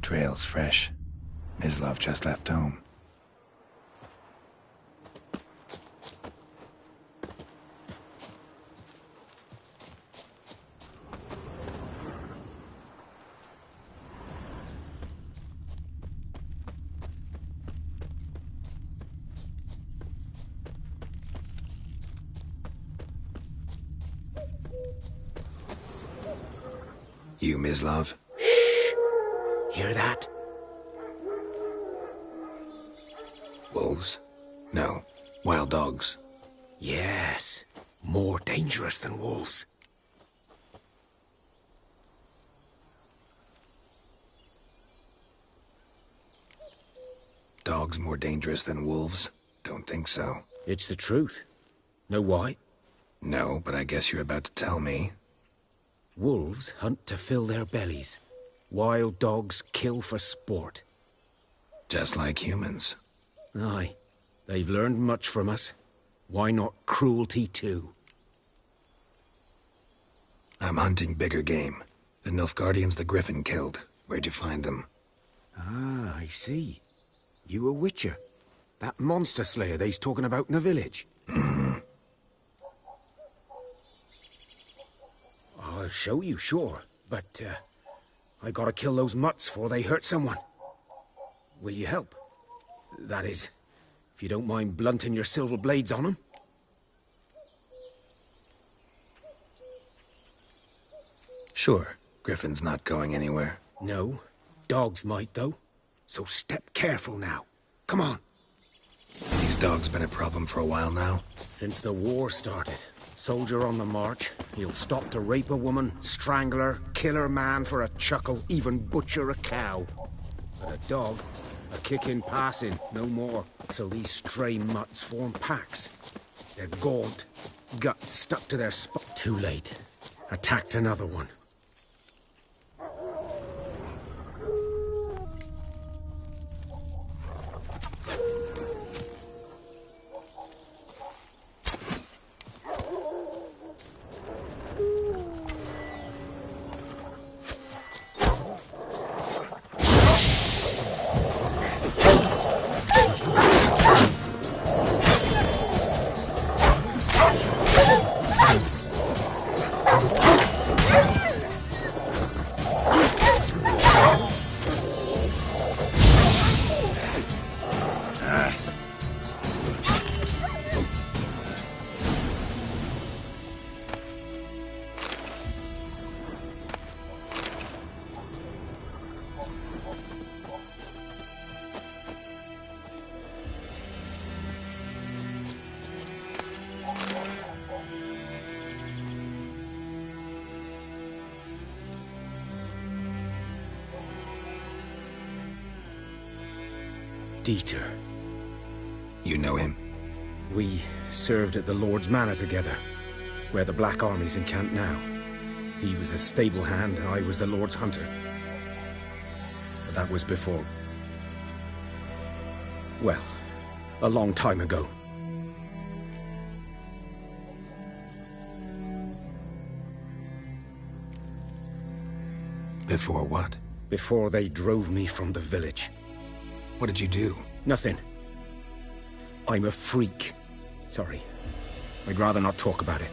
Trail's fresh. Mislav just left home. You, Mislav? Hear that? Wolves? No. Wild dogs. Yes. More dangerous than wolves. Dogs more dangerous than wolves? Don't think so. It's the truth. Know why? No, but I guess you're about to tell me. Wolves hunt to fill their bellies. Wild dogs kill for sport. Just like humans. Aye. They've learned much from us. Why not cruelty too? I'm hunting bigger game. The Nilfgaardians the Griffin killed. Where'd you find them? Ah, I see. You a witcher. That monster slayer they's talking about in the village. Mm-hmm. I'll show you, sure. But, I gotta kill those mutts before they hurt someone. Will you help? That is, if you don't mind blunting your silver blades on them. Sure. Griffin's not going anywhere. No. Dogs might, though. So step careful now. Come on. These dogs been a problem for a while now? Since the war started. Soldier on the march. He'll stop to rape a woman, strangle her, kill her man for a chuckle, even butcher a cow. But a dog, a kick in passing, no more. So these stray mutts form packs. They're gaunt, guts stuck to their spot. Too late. Attacked another one. Dieter. You know him? We served at the Lord's Manor together, where the Black Army's encamped now. He was a stable hand, I was the Lord's hunter. But that was before... well, a long time ago. Before what? Before they drove me from the village. What did you do? Nothing. I'm a freak. Sorry. I'd rather not talk about it.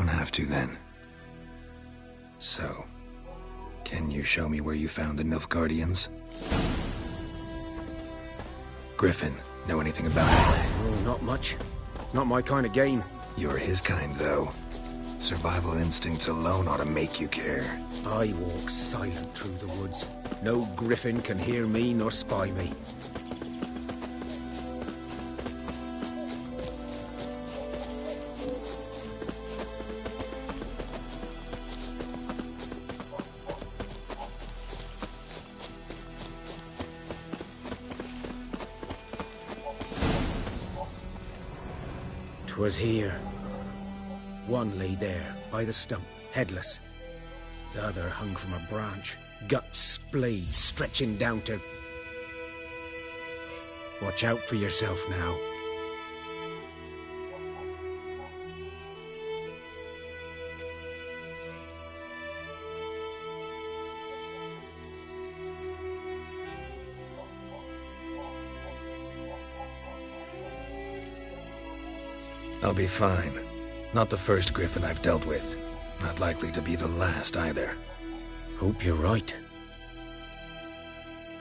don't have to then. So, can you show me where you found the Nilfgaardians? Griffin, know anything about it? Oh, not much. It's not my kind of game. You're his kind, though. Survival instincts alone ought to make you care. I walk silent through the woods. No griffin can hear me nor spy me. Was here. One lay there, by the stump, headless. The other hung from a branch, guts splayed, stretching down to... Watch out for yourself now. I'll be fine. Not the first griffin I've dealt with. Not likely to be the last either. Hope you're right.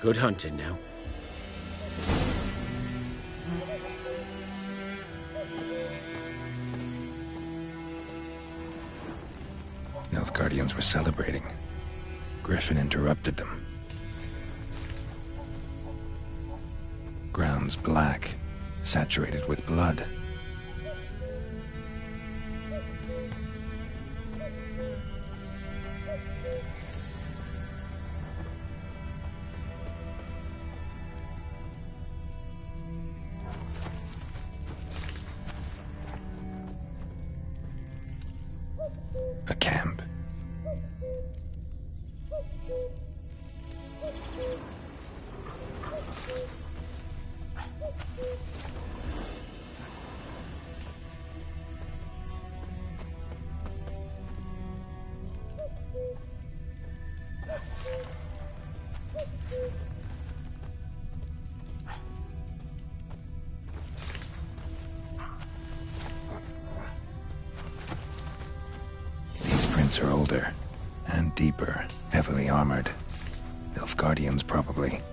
Good hunting now. Nilfgaardians were celebrating. Griffin interrupted them. Ground's black, saturated with blood. A camp. Are older and deeper, heavily armored. Nilfgaardians, probably.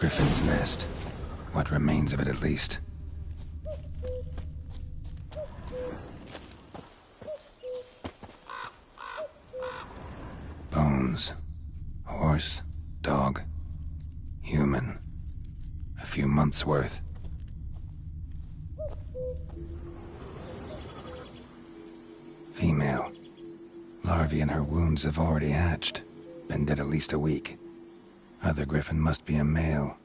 Griffin's nest. What remains of it, at least. Bones. Horse. Dog. Human. A few months' worth. Female. Larvae in her wounds have already hatched. Been dead at least a week. Other griffin must be a male.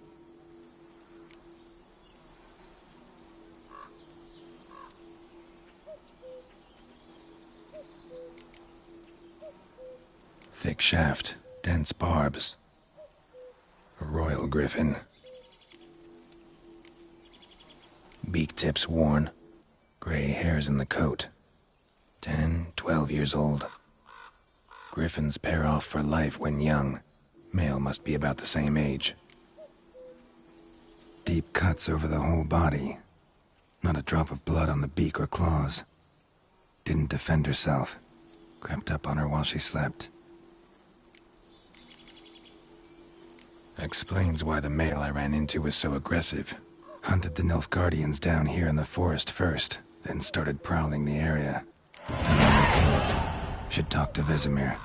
Thick shaft, dense barbs. A royal griffin. Beak tips worn. Gray hairs in the coat. 10, 12 years old. Griffins pair off for life when young. Male must be about the same age. Deep cuts over the whole body. Not a drop of blood on the beak or claws. Didn't defend herself. Crept up on her while she slept. Explains why the male I ran into was so aggressive. Hunted the Nilfgaardians down here in the forest first, then started prowling the area. Another kid. Should talk to Vesemir.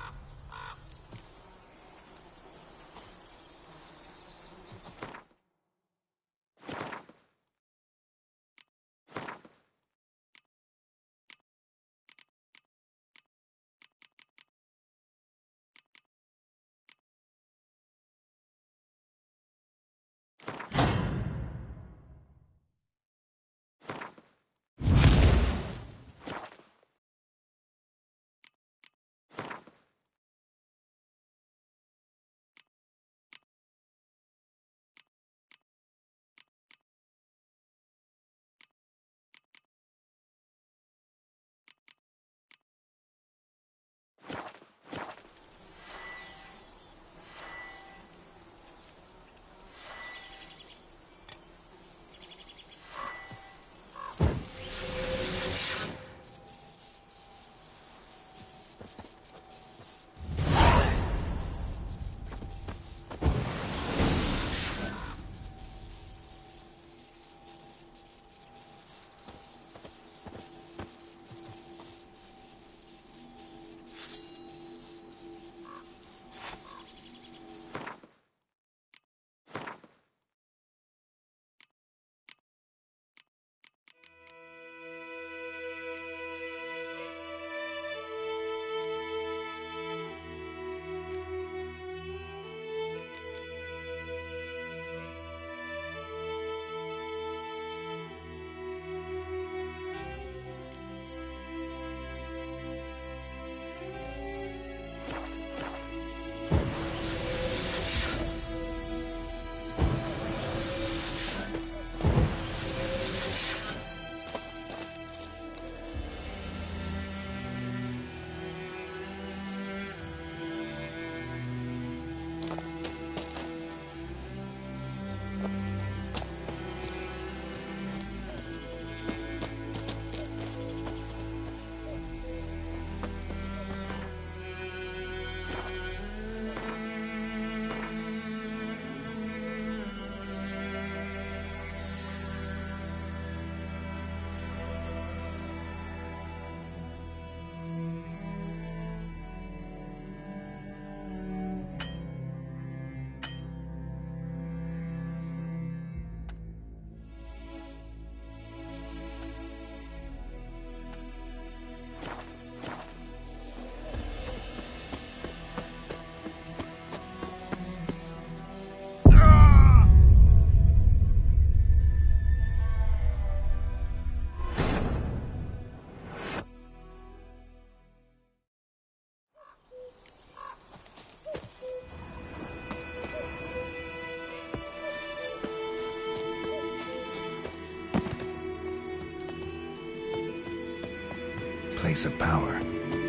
Place of power.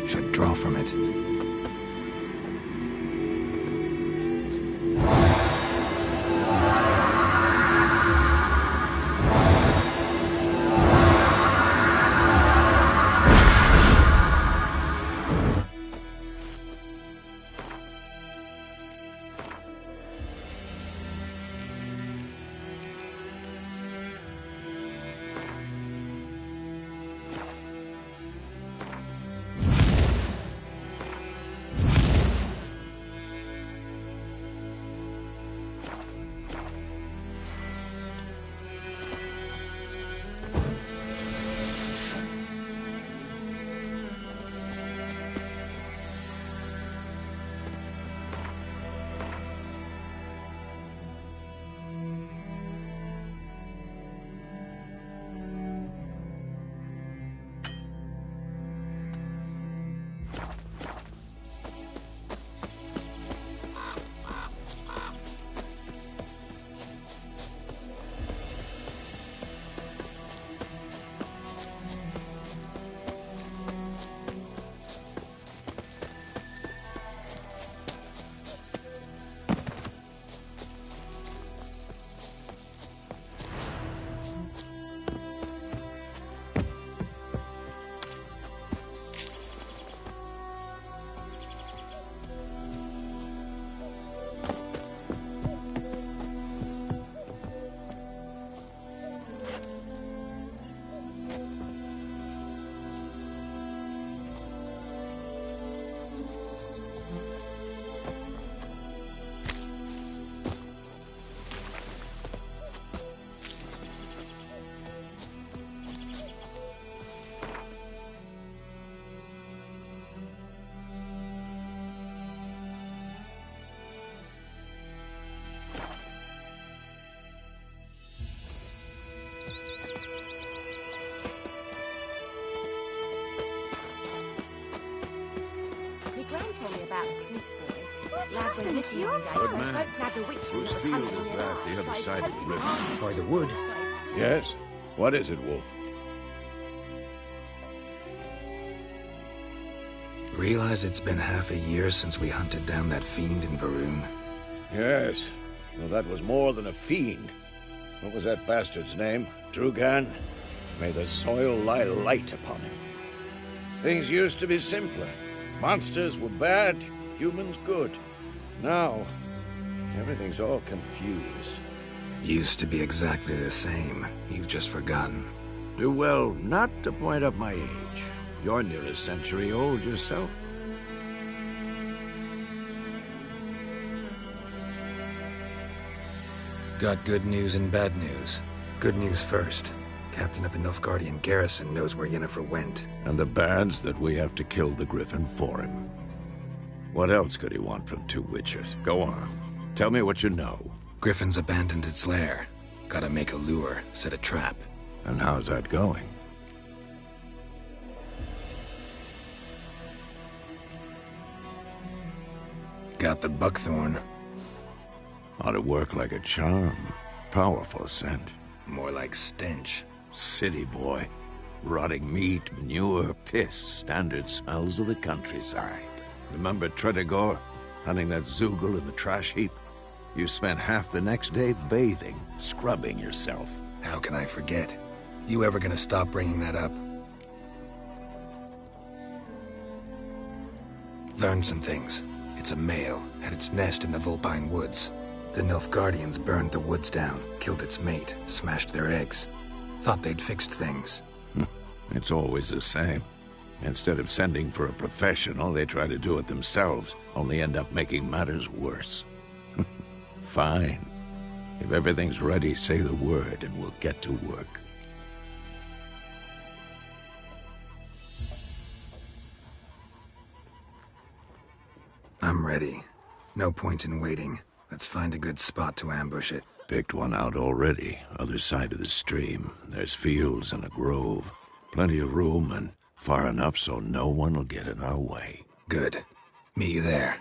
Should draw from it. about the Smith's boy. What Lad went missing one day, Good so man. folk nabbed a witch Whose that was field hunting is their that, lives, the other started side of the poking river? arses. By the wood. Yes? What is it, Wolf? Realize it's been half a year since we hunted down that fiend in Varun? Yes. Well, that was more than a fiend. What was that bastard's name? Drugan? May the soil lie light upon him. Things used to be simpler. Monsters were bad, humans good. Now, everything's all confused. Used to be exactly the same. You've just forgotten. Do well not to point up my age. You're near a century old yourself. Got good news and bad news. Good news first. Captain of the Nilfgaardian garrison knows where Yennefer went. And the bad's that we have to kill the Griffin for him. What else could he want from two witches? Go on. Tell me what you know. Griffin's abandoned its lair. Gotta make a lure, set a trap. And how's that going? Got the buckthorn. Ought to work like a charm. Powerful scent. More like stench. City boy. Rotting meat, manure, piss. Standard smells of the countryside. Remember Tredegor? Hunting that Zoogle in the trash heap? You spent half the next day bathing, scrubbing yourself. How can I forget? You ever gonna stop bringing that up? Learned some things. It's a male, had its nest in the Vulpine Woods. The Nilfgaardians burned the woods down, killed its mate, smashed their eggs. Thought they'd fixed things. It's always the same. Instead of sending for a professional, they try to do it themselves, only end up making matters worse. Fine. If everything's ready, say the word and we'll get to work. I'm ready. No point in waiting. Let's find a good spot to ambush it. Picked one out already, other side of the stream. There's fields and a grove. Plenty of room and far enough so no one will get in our way. Good. Meet you there.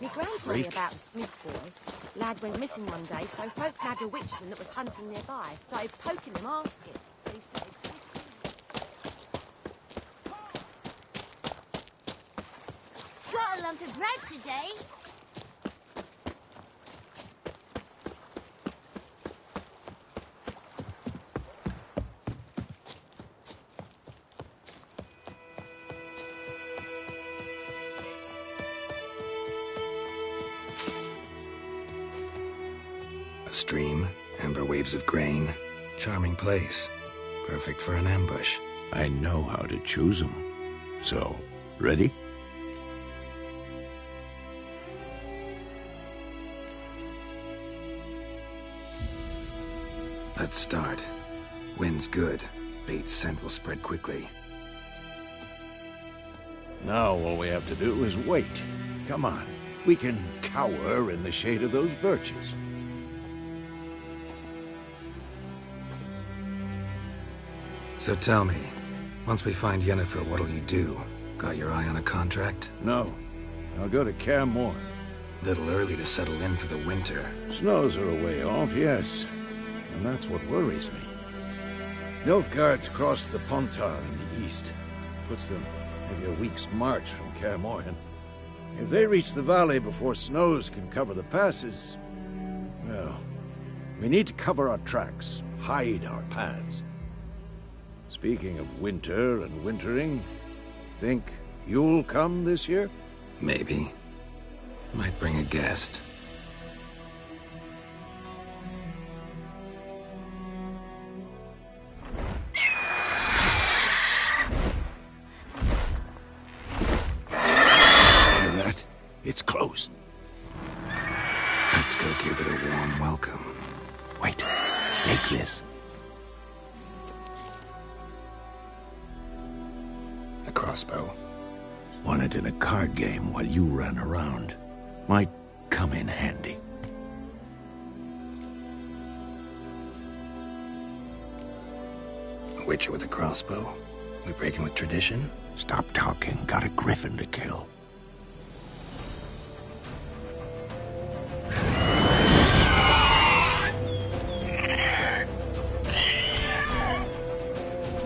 Me gran told me about the Smith's boy. Lad went missing one day, so folk nabbed a witchman that was hunting nearby. Started poking him, asking. He started Got a lump of bread today. A stream, amber waves of grain. Charming place. Perfect for an ambush. I know how to choose them. So, ready? Let's start. Wind's good. Bait's scent will spread quickly. Now all we have to do is wait. Come on. We can cower in the shade of those birches. So tell me, once we find Yennefer, what'll you do? Got your eye on a contract? No. I'll go to Kaer Morhen. Little early to settle in for the winter. Snows are a way off, yes. And that's what worries me. Nilfgaard's crossed the Pontar in the east. Puts them maybe a week's march from Kaer Morhen. If they reach the valley before snows can cover the passes, well, we need to cover our tracks, hide our paths. Speaking of winter and wintering, think you'll come this year? Maybe. Might bring a guest. Hear that? It's close. Let's go give it a warm welcome. Wait, take this. A crossbow. Won it in a card game while you ran around. Might come in handy. A witcher with a crossbow? We breaking with tradition? Stop talking. Got a griffin to kill.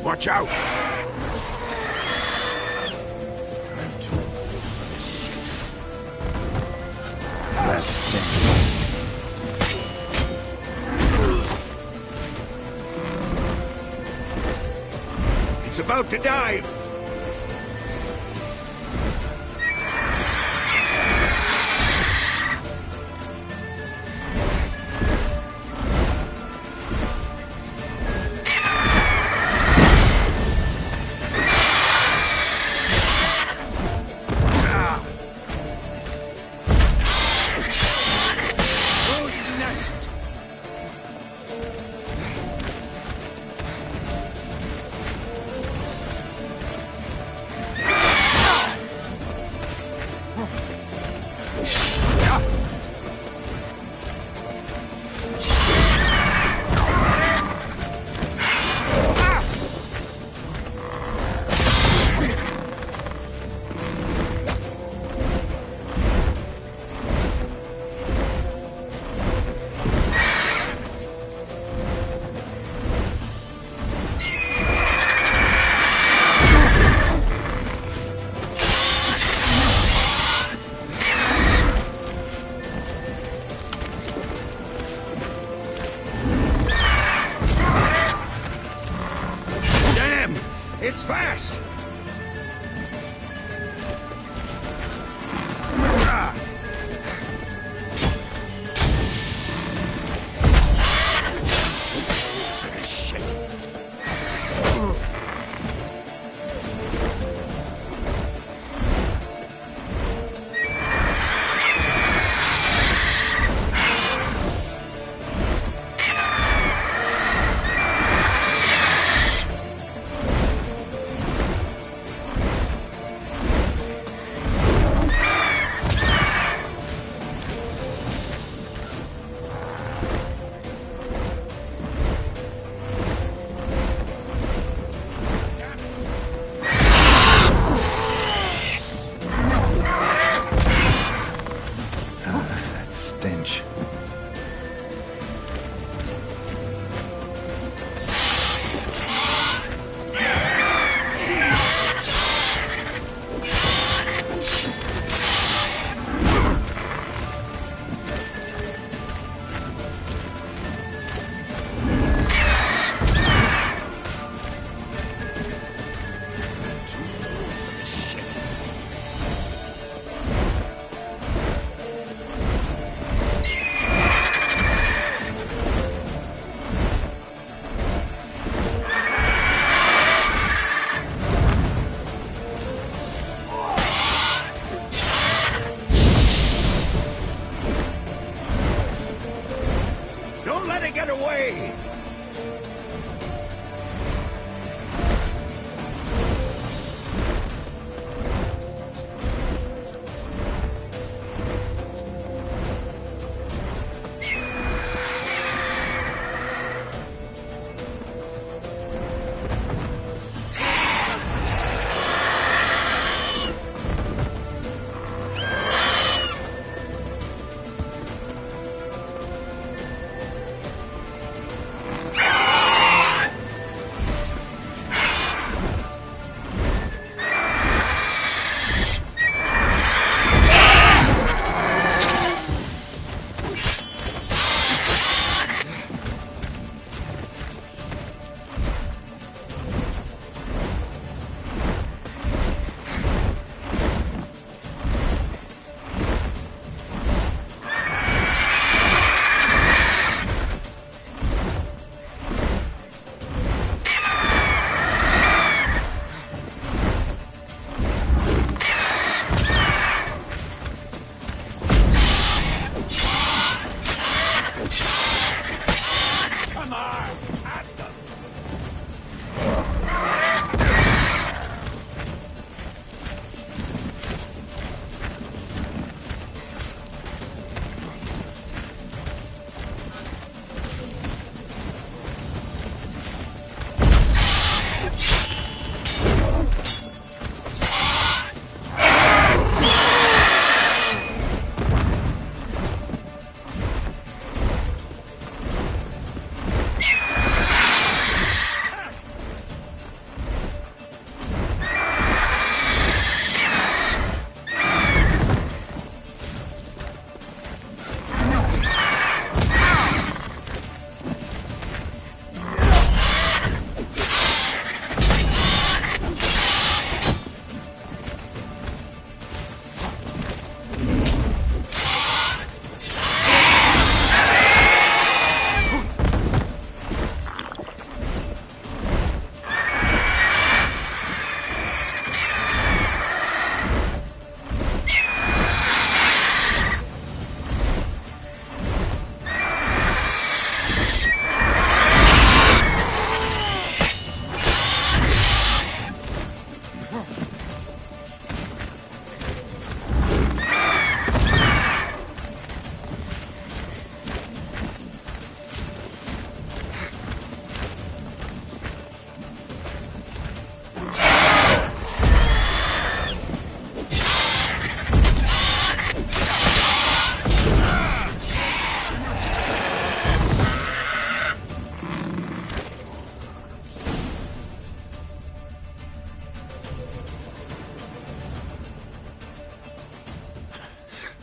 Watch out! Let's dance. It's about to dive! It's fast!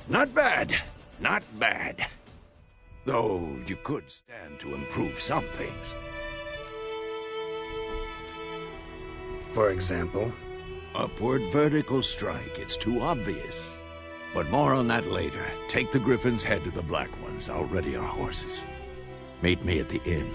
Not bad. Not bad. Though you could stand to improve some things. For example? Upward vertical strike. It's too obvious. But more on that later. Take the Griffin's head to the Black Ones. I'll ready our horses. Meet me at the inn.